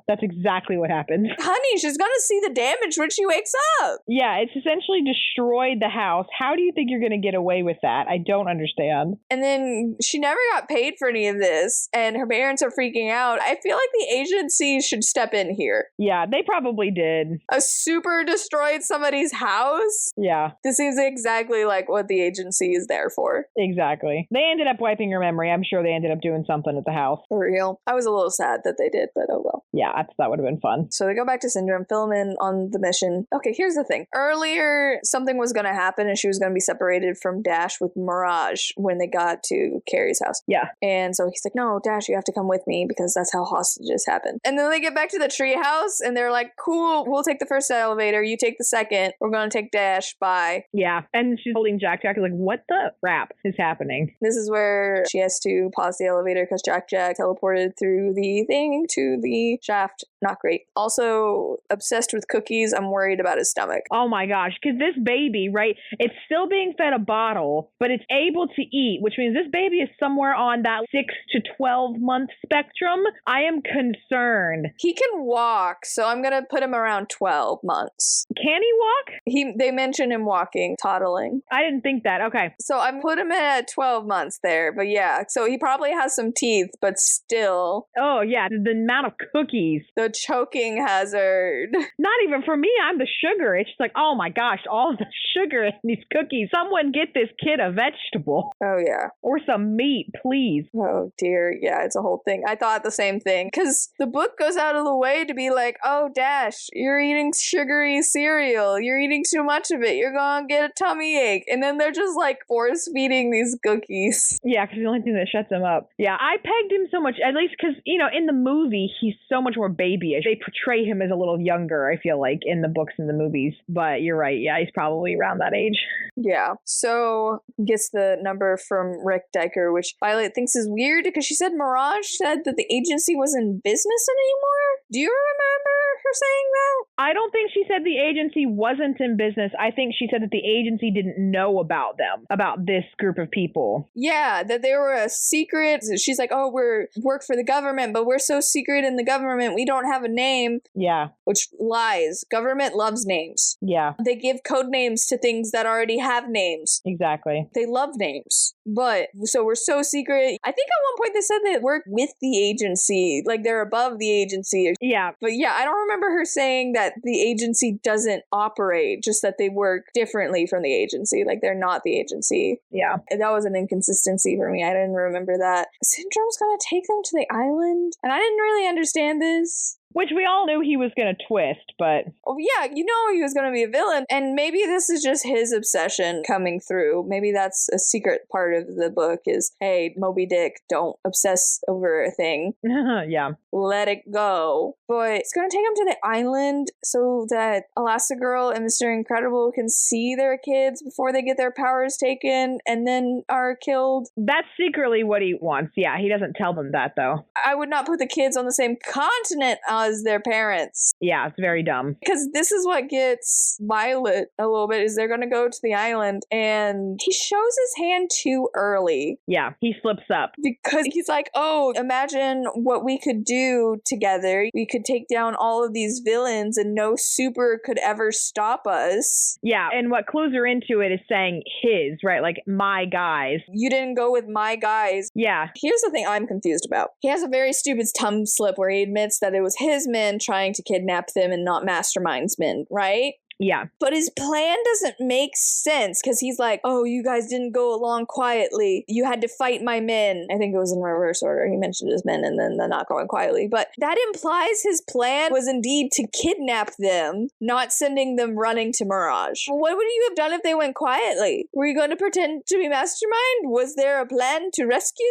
That's exactly what happened. Honey, she's gonna see the damage when she wakes up. Yeah, it's essentially destroyed the house. How do you think you're gonna get away with that? I don't understand. And then she never got paid for any of this, and her parents are freaking out. I feel like the agency should step in here. Yeah, they probably did. A super destroyed somebody's house? Yeah. This seems exactly like what the agency is there for. Exactly. They ended up wiping her memory. I'm sure they ended up doing something at the house. For real. I was a little sad that they did, but oh well. Yeah, that would have been fun. So they go back to Syndrome, fill him in on the mission. Okay, here's the thing. Earlier, something was going to happen and she was going to be separated from Dash with Mirage when they got to Carrie's house. Yeah. And so he's like, no, Dash, you have to come with me because that's how hostages happen. And then they get back to the tree house and they're like, cool, we'll take the first elevator. You take the second. We're going to take Dash. Bye. Yeah. And she's holding Jack is like, what the crap is happening? This is where she has to pause the elevator because Jack teleported through the thing to the shaft. Not great. Also, obsessed with cookies. I'm worried about his stomach. Oh my gosh. Because this baby, right, it's still being fed a bottle, but it's able to eat, which means this baby is somewhere on that 6 to 12 month spectrum. I am concerned. He can walk, so I'm going to put him around 12 months. Can he walk? They mention him walking, toddling. I didn't think that. Okay. So I put him at 12 months there, but yeah. So he probably has some teeth, but still. Oh yeah, the amount of cookies. The choking hazard. Not even for me, I'm the sugar. It's just like, oh my gosh, all the sugar in these cookies. Someone get this kid a vegetable. Oh yeah. Or some meat, please. Oh dear. Yeah, it's a whole thing. I thought the same thing. Because the book goes out of the way to be like, oh Dash, you're eating sugary cereal. You're eating too much of it. You're gonna get a tummy ache. And then they're just like force feeding these cookies. Yeah, because the only thing that shuts him up. Yeah, I pegged him so much, at least because, you know, in the movie, he's so much more babyish. They portray him as a little younger, I feel like, in the books and the movies. But you're right. Yeah, he's probably around that age. Yeah. So gets the number from Rick Diker, which Violet thinks is weird because she said Mirage said that the agency was in business anymore. Do you remember saying that? I don't think she said the agency wasn't in business. I think she said that the agency didn't know about them, about this group of people. Yeah, that they were a secret. She's like, oh, we're work for the government, but we're so secret in the government, we don't have a name. Yeah. Which lies. Government loves names. Yeah. They give code names to things that already have names. Exactly. They love names. But, so we're so secret. I think at one point they said they work with the agency, like they're above the agency. Yeah. But yeah, I don't remember her saying that the agency doesn't operate, just that they work differently from the agency. Like they're not the agency. Yeah. And that was an inconsistency for me. I didn't remember that. Syndrome's gonna take them to the island? And I didn't really understand this. Which we all knew he was going to twist, but... Oh, yeah, you know he was going to be a villain. And maybe this is just his obsession coming through. Maybe that's a secret part of the book is, hey, Moby Dick, don't obsess over a thing. Yeah. Let it go. But it's going to take him to the island so that Elastigirl and Mr. Incredible can see their kids before they get their powers taken and then are killed. That's secretly what he wants. Yeah, he doesn't tell them that, though. I would not put the kids on the same continent as their parents. Yeah, it's very dumb. Because this is what gets Violet a little bit, is they're going to go to the island, and he shows his hand too early. Yeah, he slips up. Because he's like, oh, imagine what we could do together. We could take down all of these villains, and no super could ever stop us. Yeah, and what clues her into it is saying his, right? Like, my guys. You didn't go with my guys. Yeah. Here's the thing I'm confused about. He has a very stupid tongue slip where he admits that it was his men trying to kidnap them and not Mastermind's men, right? Yeah. But his plan doesn't make sense because he's like, oh, you guys didn't go along quietly. You had to fight my men. I think it was in reverse order. He mentioned his men and then the not going quietly. But that implies his plan was indeed to kidnap them, not sending them running to Mirage. What would you have done if they went quietly? Were you going to pretend to be Mastermind? Was there a plan to rescue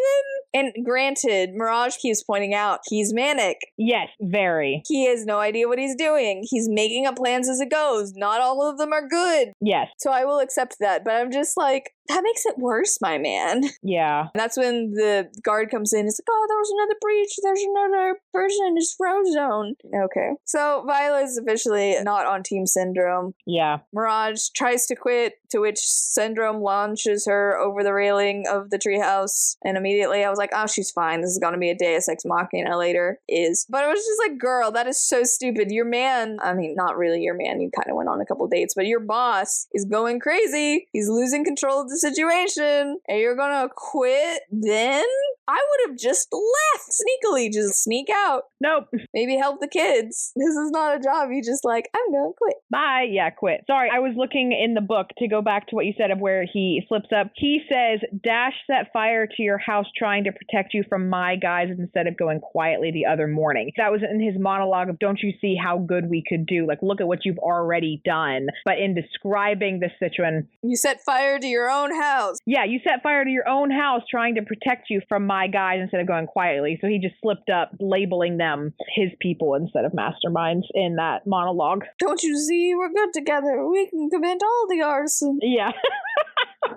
them? And granted, Mirage keeps pointing out, he's manic. Yes, very. He has no idea what he's doing. He's making up plans as it goes. Not all of them are good. Yes. So I will accept that. But I'm just like, that makes it worse, my man. Yeah. And that's when the guard comes in. It's like, oh, there was another breach. There's another person in his zone. Okay. So Violet is officially not on Team Syndrome. Yeah. Mirage tries to quit, to which Syndrome launches her over the railing of the treehouse. And immediately I was like, oh, she's fine. This is going to be a Deus Ex Machina later. But it was just like, girl, that is so stupid. Your man, I mean, not really your man. You kind of went on a couple dates, but your boss is going crazy. He's losing control of the situation, and you're gonna quit then? I would have just left sneakily, just sneak out. Nope. Maybe help the kids. This is not a job. You just like, I'm gonna quit. Bye. Yeah, quit. Sorry, I was looking in the book to go back to what you said of where he slips up. He says, Dash set fire to your house trying to protect you from my guys instead of going quietly the other morning. That was in his monologue of, don't you see how good we could do? Like, look at what you've already done. But in describing this situation... You set fire to your own house. Yeah, you set fire to your own house trying to protect you from my guys instead of going quietly. So he just slipped up, labeling them his people instead of masterminds in that monologue. Don't you see? We're good together. We can commit all the arson. Yeah.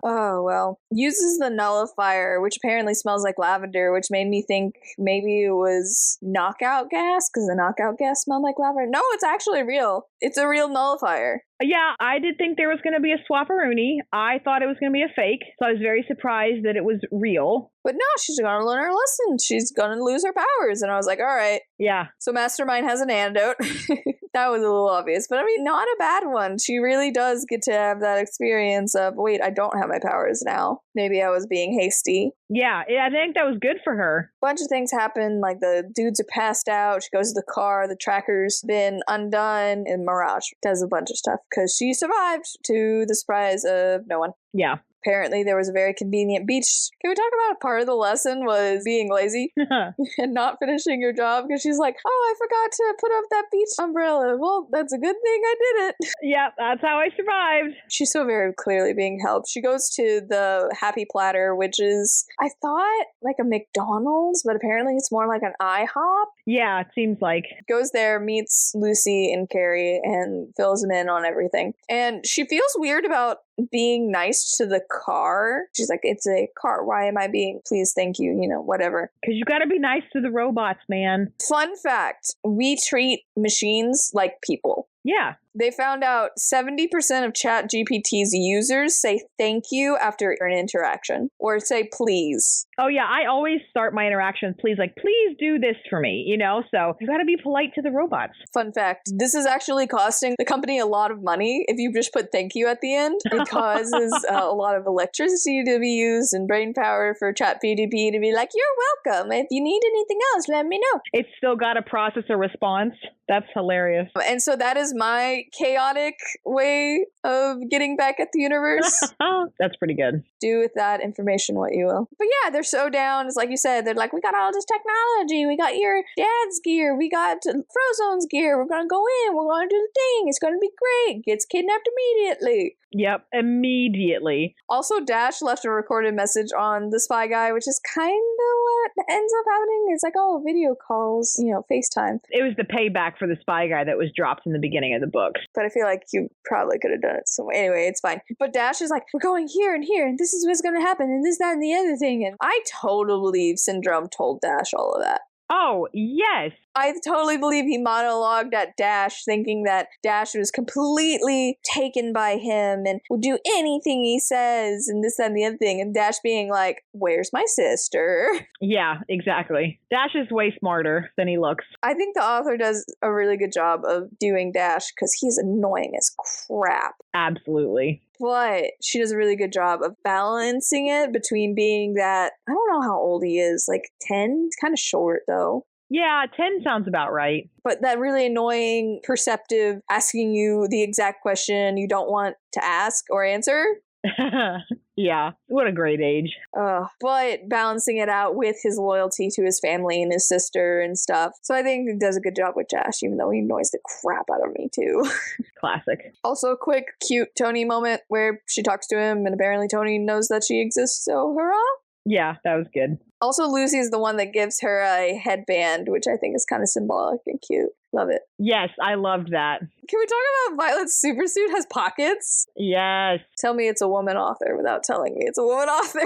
Oh, well. Uses the nullifier, which apparently smells like lavender, which made me think maybe it was knockout gas, because the knockout gas smelled like lavender. No, it's actually real. It's a real nullifier. Yeah, I did think there was going to be a swapperoonie. I thought it was going to be a fake, so I was very surprised that it was real. But no, she's going to learn her lesson. She's going to lose her powers. And I was like, all right. Yeah. So Mastermind has an antidote. That was a little obvious. But I mean, not a bad one. She really does get to have that experience of, wait, I don't have my powers now. Maybe I was being hasty. Yeah, I think that was good for her. A bunch of things happen. Like the dudes are passed out. She goes to the car. The tracker's been undone. And Mirage does a bunch of stuff because she survived to the surprise of no one. Yeah. Apparently, there was a very convenient beach. Can we talk about part of the lesson was being lazy and not finishing your job? Because she's like, oh, I forgot to put up that beach umbrella. Well, that's a good thing I did it. Yeah, that's how I survived. She's so very clearly being helped. She goes to the Happy Platter, which is, I thought, like a McDonald's, but apparently it's more like an IHOP. Yeah, it seems like. Goes there, meets Lucy and Carrie, and fills them in on everything. And she feels weird about being nice to the car. She's like, it's a car. Why am I being, please, thank you, whatever. Because you got to be nice to the robots, man. Fun fact, we treat machines like people. Yeah. They found out 70% of ChatGPT's users say thank you after an interaction or say please. Oh, yeah. I always start my interactions, please do this for me, So you got to be polite to the robots. Fun fact, this is actually costing the company a lot of money if you just put thank you at the end. It causes a lot of electricity to be used and brain power for ChatGPT to be like, you're welcome. If you need anything else, let me know. It's still got to process a response. That's hilarious. And so that is my chaotic way of getting back at the universe. That's pretty good. Do with that information what you will. But yeah, they're so down. It's like you said, they're like, we got all this technology. We got your dad's gear. We got Frozone's gear. We're going to go in. We're going to do the thing. It's going to be great. Gets kidnapped immediately. Yep, immediately. Also, Dash left a recorded message on the spy guy, which is kind of what ends up happening. It's like, oh, video calls, FaceTime. It was the payback for the spy guy that was dropped in the beginning of the book. But I feel like you probably could have done it some way. Anyway, it's fine. But Dash is like, we're going here and here, and this is what's going to happen, and this, that, and the other thing. And I totally believe Syndrome told Dash all of that. Oh, yes. I totally believe he monologued at Dash, thinking that Dash was completely taken by him and would do anything he says and this, that, and the other thing. And Dash being like, where's my sister? Yeah, exactly. Dash is way smarter than he looks. I think the author does a really good job of doing Dash because he's annoying as crap. Absolutely. But she does a really good job of balancing it between being that, I don't know how old he is, like 10? He's kind of short though. Yeah, 10 sounds about right. But that really annoying, perceptive, asking you the exact question you don't want to ask or answer. Yeah, what a great age. But balancing it out with his loyalty to his family and his sister and stuff. So I think he does a good job with Dash, even though he annoys the crap out of me too. Classic. Also a quick, cute Tony moment where she talks to him and apparently Tony knows that she exists, so hurrah! Yeah, that was good. Also, Lucy's the one that gives her a headband, which I think is kind of symbolic and cute. Love it. Yes, I loved that. Can we talk about Violet's supersuit has pockets? Yes. Tell me it's a woman author without telling me it's a woman author.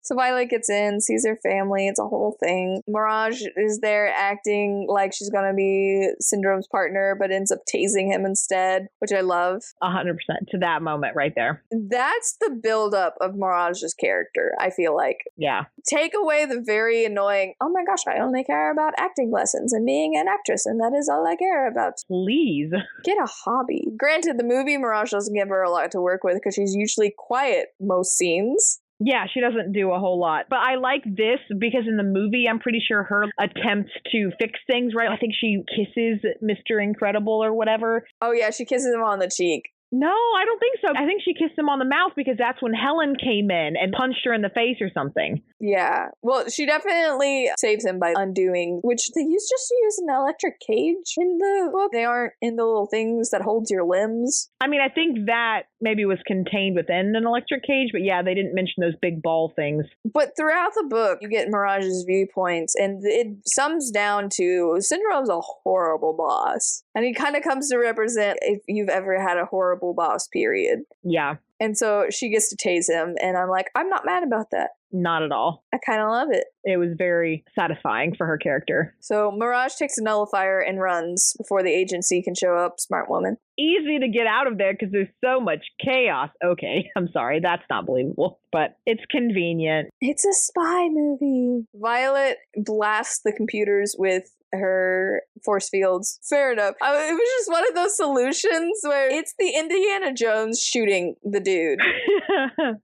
So Violet gets in, sees her family. It's a whole thing. Mirage is there acting like she's going to be Syndrome's partner, but ends up tasing him instead, which I love. 100% to that moment right there. That's the buildup of Mirage's character, I feel like. Yeah. Take away the very annoying, oh my gosh, I only care about acting lessons and being an actress, and that is all I care about. Please. Get a hobby. Granted, the movie Mirage doesn't give her a lot to work with because she's usually quiet most scenes. Yeah, she doesn't do a whole lot. But I like this because in the movie, I'm pretty sure her attempt to fix things, right? I think she kisses Mr. Incredible or whatever. Oh yeah, she kisses him on the cheek. No, I don't think so. I think she kissed him on the mouth because that's when Helen came in and punched her in the face or something. Yeah. Well, she definitely saves him by undoing, which they just use an electric cage in the book. They aren't in the little things that holds your limbs. I mean, I think that maybe was contained within an electric cage, but yeah, they didn't mention those big ball things. But throughout the book, you get Mirage's viewpoints, and it sums down to Syndrome's a horrible boss. And he kind of comes to represent if you've ever had a horrible boss, period. Yeah. And so she gets to tase him, and I'm like, I'm not mad about that. Not at all. I kind of love it. It was very satisfying for her character. So Mirage takes a nullifier and runs before the agency can show up. Smart woman. Easy to get out of there because there's so much chaos. Okay, I'm sorry. That's not believable. But it's convenient. It's a spy movie. Violet blasts the computers with her force fields. Fair enough. It was just one of those solutions where it's the Indiana Jones shooting the dude.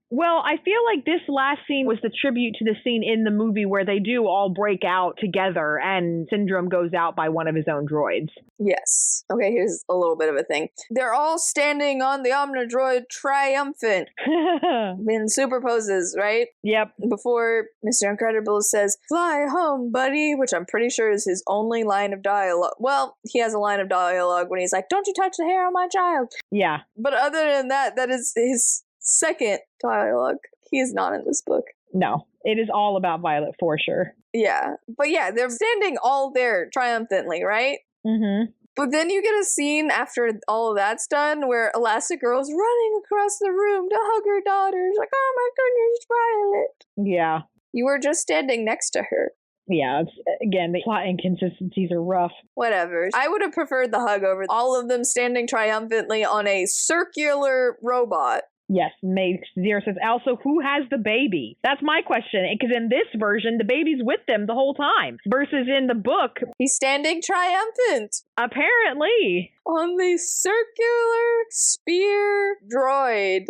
Well, I feel like this last scene was the tribute to the scene in the movie where they do all break out together and Syndrome goes out by one of his own droids. Yes. Okay, here's a little bit of a thing. They're all standing on the Omnidroid triumphant in super poses, right? Yep. Before Mr. Incredible says, "Fly home, buddy," which I'm pretty sure is his only line of dialogue. Well, he has a line of dialogue when he's like, "Don't you touch the hair on my child." Yeah. But other than that, that is his second dialogue. He is not in this book. No, it is all about Violet for sure. Yeah. But yeah, they're standing all there triumphantly, right? Mm-hmm. But then you get a scene after all of that's done where Elastigirl's running across the room to hug her daughter. She's like, oh my goodness, Violet. Yeah. You were just standing next to her. Yeah, again, the plot inconsistencies are rough. Whatever. I would have preferred the hug over all of them standing triumphantly on a circular robot. Yes, makes zero sense. Also, who has the baby? That's my question. Because in this version, the baby's with them the whole time. Versus in the book, he's standing triumphant. Apparently. On the circular spear droid.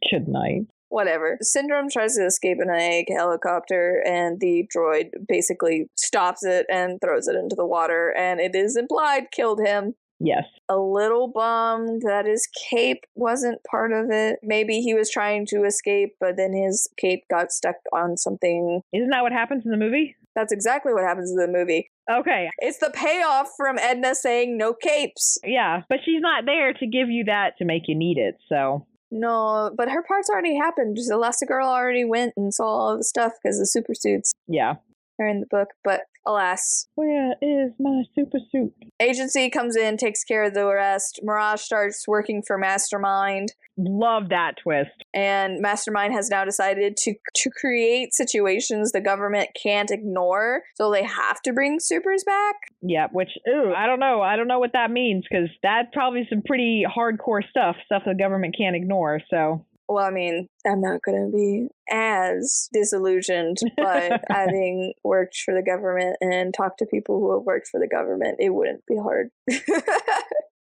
Shouldn't I? Whatever. Syndrome tries to escape in an egg helicopter, and the droid basically stops it and throws it into the water, and it is implied killed him. Yes. A little bummed that his cape wasn't part of it. Maybe he was trying to escape, but then his cape got stuck on something. Isn't that what happens in the movie? That's exactly what happens in the movie. Okay. It's the payoff from Edna saying no capes. Yeah, but she's not there to give you that to make you need it, so... No, but her part's already happened. Just Elastigirl already went and saw all the stuff because the super suits are in the book. But alas. Where is my super suit? Agency comes in, takes care of the rest. Mirage starts working for Mastermind. Love that twist. And Mastermind has now decided to create situations the government can't ignore, so they have to bring supers back. Yeah, which, I don't know. I don't know what that means, because that's probably some pretty hardcore stuff the government can't ignore, so... Well, I mean, I'm not going to be as disillusioned, but having worked for the government and talked to people who have worked for the government, it wouldn't be hard.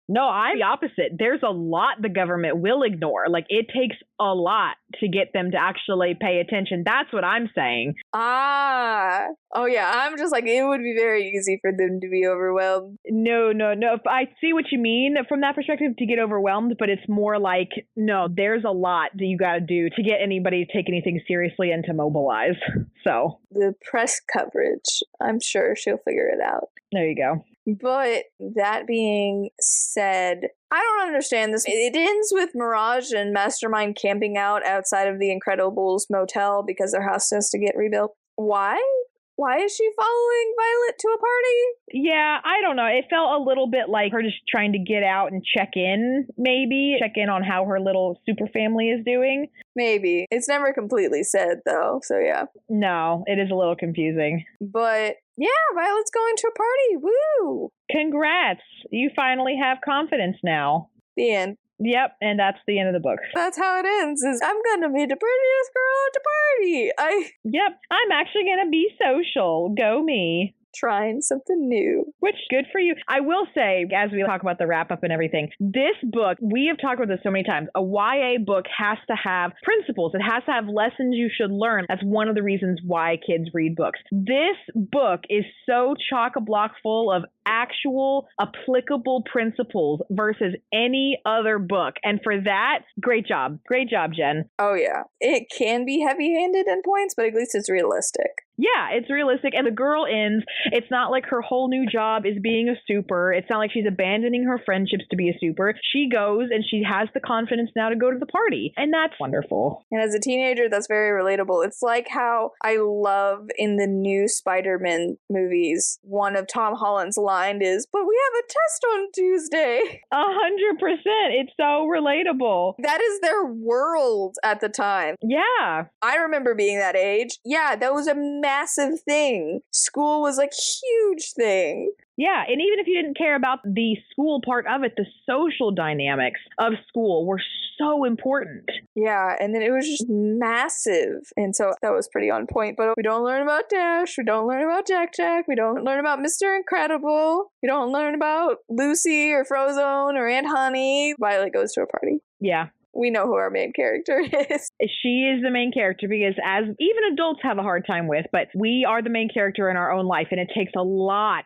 No, I'm the opposite. There's a lot the government will ignore. Like, it takes a lot to get them to actually pay attention. That's what I'm saying. Oh yeah, I'm just like, it would be very easy for them to be overwhelmed. No. I see what you mean from that perspective, to get overwhelmed, but it's more like, no, there's a lot that you got to do to get anybody to take anything seriously and to mobilize. So. The press coverage, I'm sure she'll figure it out. There you go. But that being said, I don't understand this. It ends with Mirage and Mastermind camping out outside of the Incredibles motel because their house has to get rebuilt. Why? Why is she following Violet to a party? Yeah, I don't know. It felt a little bit like her just trying to get out and check in, maybe. Check in on how her little super family is doing. Maybe. It's never completely said, though, so yeah. No, it is a little confusing. But, yeah, Violet's going to a party. Woo! Congrats! You finally have confidence now. The end. Yep, and that's the end of the book. That's how it ends, is I'm gonna be the prettiest girl at the party. Yep, I'm actually gonna be social. Go me. Trying something new. Which, good for you. I will say, as we talk about the wrap-up and everything, this book, we have talked about this so many times, a YA book has to have principles. It has to have lessons you should learn. That's one of the reasons why kids read books. This book is so chock-a-block full of actual applicable principles versus any other book. And for that, great job. Great job, Jen. Oh, yeah. It can be heavy-handed in points, but at least it's realistic. Yeah, it's realistic. And the girl ends. It's not like her whole new job is being a super. It's not like she's abandoning her friendships to be a super. She goes and she has the confidence now to go to the party. And that's wonderful. And as a teenager, that's very relatable. It's like how I love in the new Spider-Man movies, one of Tom Holland's line is, but we have a test on Tuesday. 100%. It's so relatable. That is their world at the time. Yeah. I remember being that age. Yeah, that was a massive thing. School was like huge thing. Yeah, and even if you didn't care about the school part of it, the social dynamics of school were so important. Yeah, and then it was just massive. And so that was pretty on point. But we don't learn about Dash. We don't learn about Jack Jack. We don't learn about Mr. Incredible. We don't learn about Lucy or Frozone or Aunt Honey. Violet goes to a party. Yeah. We know who our main character is. She is the main character because as even adults have a hard time with, but we are the main character in our own life. And it takes a lot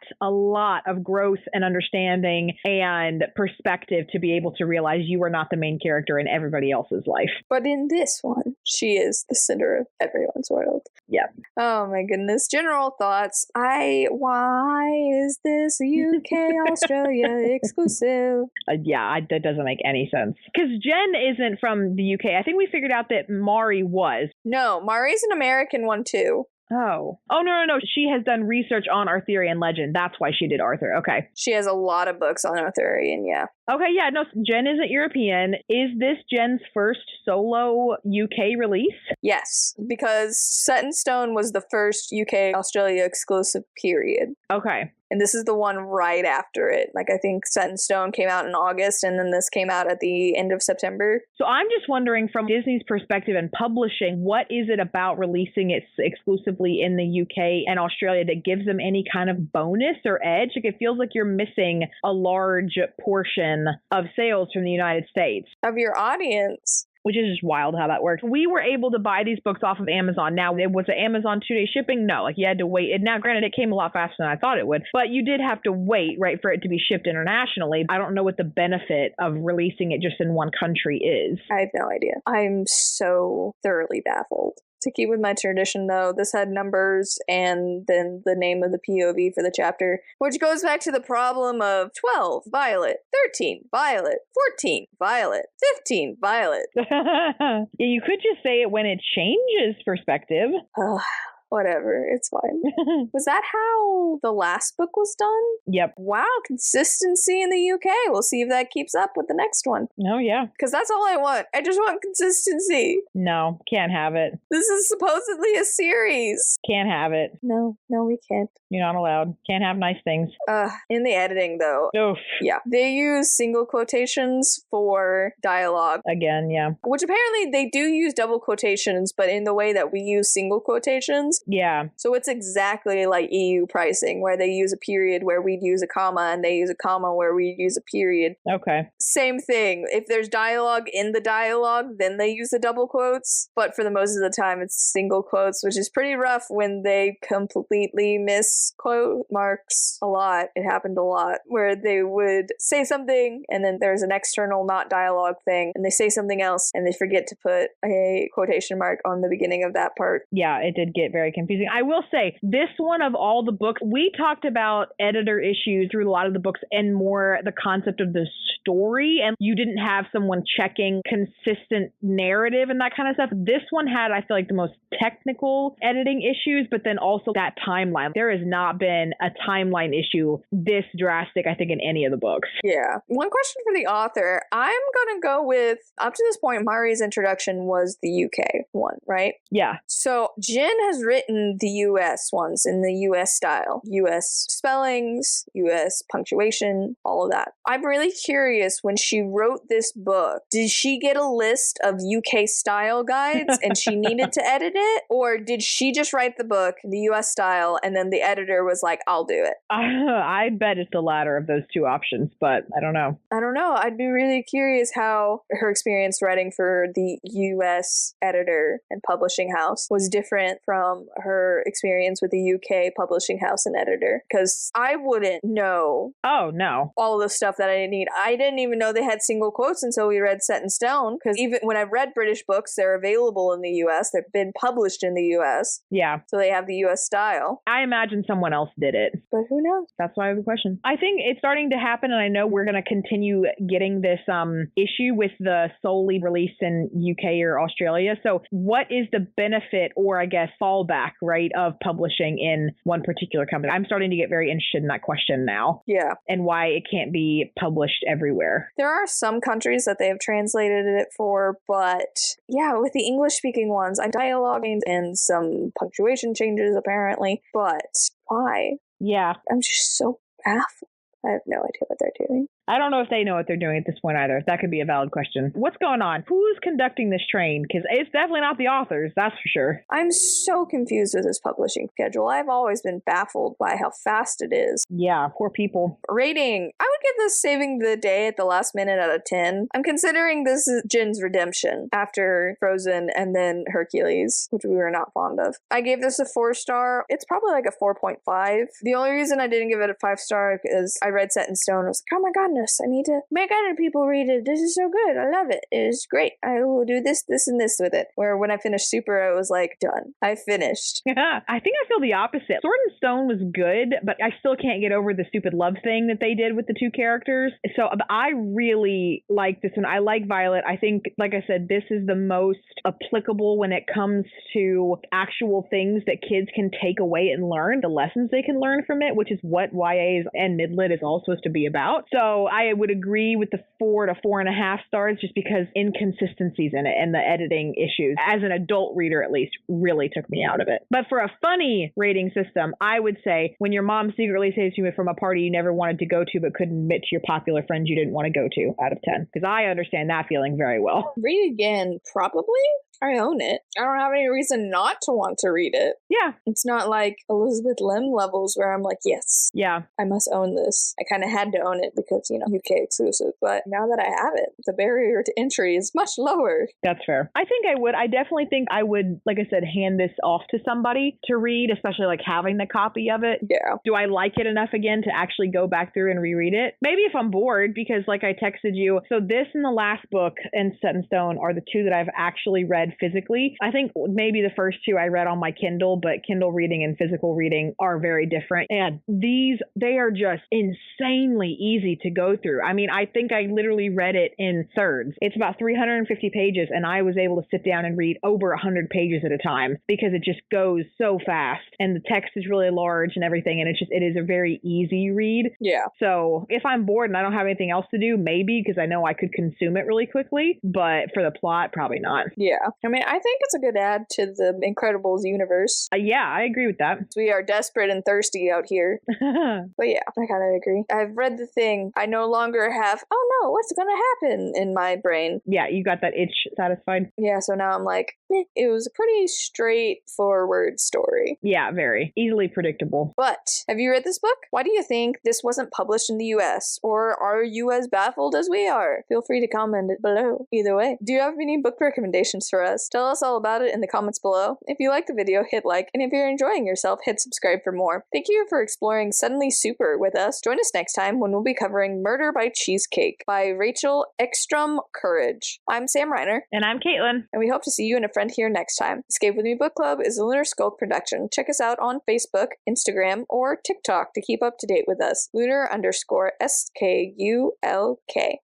of growth and understanding and perspective to be able to realize you are not the main character in everybody else's life. But in this one, she is the center of everyone's world. Yeah. Oh my goodness. General thoughts. Why is this UK Australia exclusive? That doesn't make any sense. Because Jen isn't from the UK. I think we figured out that Mari was. No, Mari's an American one too. Oh. Oh, no. She has done research on Arthurian legend. That's why she did Arthur. Okay. She has a lot of books on Arthurian, yeah. Okay, yeah, no, Jen isn't European. Is this Jen's first solo UK release? Yes, because Set in Stone was the first UK Australia exclusive period. Okay. And this is the one right after it. Like, I think Set in Stone came out in August, and then this came out at the end of September. So I'm just wondering, from Disney's perspective and publishing, what is it about releasing it exclusively in the UK and Australia that gives them any kind of bonus or edge? Like, it feels like you're missing a large portion of sales from the United States. Of your audience. Which is just wild how that works. We were able to buy these books off of Amazon. Now, it was an Amazon 2-day shipping? No, like you had to wait. And now, granted, it came a lot faster than I thought it would, but you did have to wait, right, for it to be shipped internationally. I don't know what the benefit of releasing it just in one country is. I have no idea. I'm so thoroughly baffled. To keep with my tradition, though, this had numbers and then the name of the POV for the chapter, which goes back to the problem of 12, Violet, 13, Violet, 14, Violet, 15, Violet. Yeah, you could just say it when it changes perspective. Whatever, it's fine. Was that how the last book was done? Yep. Wow, consistency in the UK. We'll see if that keeps up with the next one. Oh, yeah. Because that's all I want. I just want consistency. No, can't have it. This is supposedly a series. Can't have it. No, we can't. You're not allowed. Can't have nice things. In the editing, though. Oof. Yeah. They use single quotations for dialogue. Again, yeah. Which apparently they do use double quotations, but in the way that we use single quotations. Yeah. So it's exactly like EU pricing, where they use a period where we'd use a comma, and they use a comma where we'd use a period. Okay. Same thing. If there's dialogue in the dialogue, then they use the double quotes. But for the most of the time, it's single quotes, which is pretty rough when they completely miss quote marks a lot. It happened a lot where they would say something, and then there's an external not dialogue thing, and they say something else, and they forget to put a quotation mark on the beginning of that part. Yeah, it did get very confusing. I will say, this one of all the books, we talked about editor issues through a lot of the books and more the concept of the story, and you didn't have someone checking consistent narrative and that kind of stuff. This one had, I feel like, the most technical editing issues, but then also that timeline. There has not been a timeline issue this drastic, I think, in any of the books. Yeah. One question for the author. I'm going to go with, up to this point, Mari's introduction was the UK one, right? Yeah. So Jen has written the US ones in the US style. US spellings, US punctuation, all of that. I'm really curious, when she wrote this book, did she get a list of UK style guides and she needed to edit it? Or did she just write the book, the US style, and then the editor was like, I'll do it? I bet it's the latter of those two options, but I don't know. I'd be really curious how her experience writing for the US editor and publishing house was different from her experience with the UK publishing house and editor. Because I wouldn't know. Oh, no. All of the stuff that I need. I didn't even know they had single quotes until we read Set in Stone. Because even when I've read British books, they're available in the US. They've been published in the US. Yeah. So they have the US style. I imagine someone else did it. But who knows? That's why I have a question. I think it's starting to happen, and I know we're going to continue getting this issue with the solely released in UK or Australia. So what is the benefit, or I guess fallback, right, of publishing in one particular company? I'm starting to get very interested in that question now. Yeah. And why it can't be published everywhere. There are some countries that they have translated it for, but yeah, with the English-speaking ones, I'm dialoguing and some punctuation changes apparently, but why? Yeah. I'm just so baffled. I have no idea what they're doing. I don't know if they know what they're doing at this point either. That could be a valid question. What's going on? Who's conducting this train? Because it's definitely not the authors, that's for sure. I'm so confused with this publishing schedule. I've always been baffled by how fast it is. Yeah, poor people. Rating. I would give this saving the day at the last minute out of 10. I'm considering this is Jen's redemption after Frozen and then Hercules, which we were not fond of. I gave this a 4-star. It's probably like a 4.5. The only reason I didn't give it a 5-star is I read Set in Stone. I was like, oh my god, goodness, I need to make other people read it. This is so good. I love it. It is great. I will do this, this, and this with it. Where when I finished Super, I was like, done. I finished. I think I feel the opposite. Sword and Stone was good, but I still can't get over the stupid love thing that they did with the two characters. So I really like this one. I like Violet. I think, like I said, this is the most applicable when it comes to actual things that kids can take away and learn, the lessons they can learn from it, which is what YAs and mid-lit is all supposed to be about. So I would agree with the 4 to 4.5 stars just because inconsistencies in it and the editing issues, as an adult reader at least, really took me out of it. But for a funny rating system, I would say when your mom secretly saves you from a party you never wanted to go to but couldn't admit to your popular friends you didn't want to go to, out of 10. Because I understand that feeling very well. Read again, probably? I own it. I don't have any reason not to want to read it. Yeah. It's not like Elizabeth Lim levels where I'm like, yes, yeah, I must own this. I kind of had to own it because, UK exclusive. But now that I have it, the barrier to entry is much lower. That's fair. I think I would. I definitely think I would, like I said, hand this off to somebody to read, especially like having the copy of it. Yeah. Do I like it enough again to actually go back through and reread it? Maybe if I'm bored, because like I texted you. So this and the last book and Set in Stone are the two that I've actually read physically. I think maybe the first two I read on my Kindle, but Kindle reading and physical reading are very different. And these, they are just insanely easy to go through. I mean, I think I literally read it in thirds. It's about 350 pages, and I was able to sit down and read over 100 pages at a time because it just goes so fast. And the text is really large and everything, and it is a very easy read. Yeah. So if I'm bored and I don't have anything else to do, maybe, because I know I could consume it really quickly, but for the plot, probably not. Yeah. I mean, I think it's a good add to the Incredibles universe. Yeah, I agree with that. We are desperate and thirsty out here. But yeah, I kind of agree. I've read The Thing. I no longer have, oh no, what's going to happen in my brain? Yeah, you got that itch satisfied. Yeah, so now I'm like, it was a pretty straightforward story. Yeah, very easily predictable. But have you read this book? Why do you think this wasn't published in the US? Or are you as baffled as we are? Feel free to comment it below. Either way, do you have any book recommendations for us? Tell us all about it in the comments below. If you like the video, hit like, and if you're enjoying yourself, hit subscribe for more. Thank you for exploring Suddenly Super with us. Join us next time when we'll be covering Murder by Cheesecake by Rachel Ekstrom Courage. I'm Sam Reiner. And I'm Caitlin. And we hope to see you and a friend here next time. Escape With Me Book Club is a Lunar Skulk production. Check us out on Facebook, Instagram, or TikTok to keep up to date with us. Lunar_SKULK.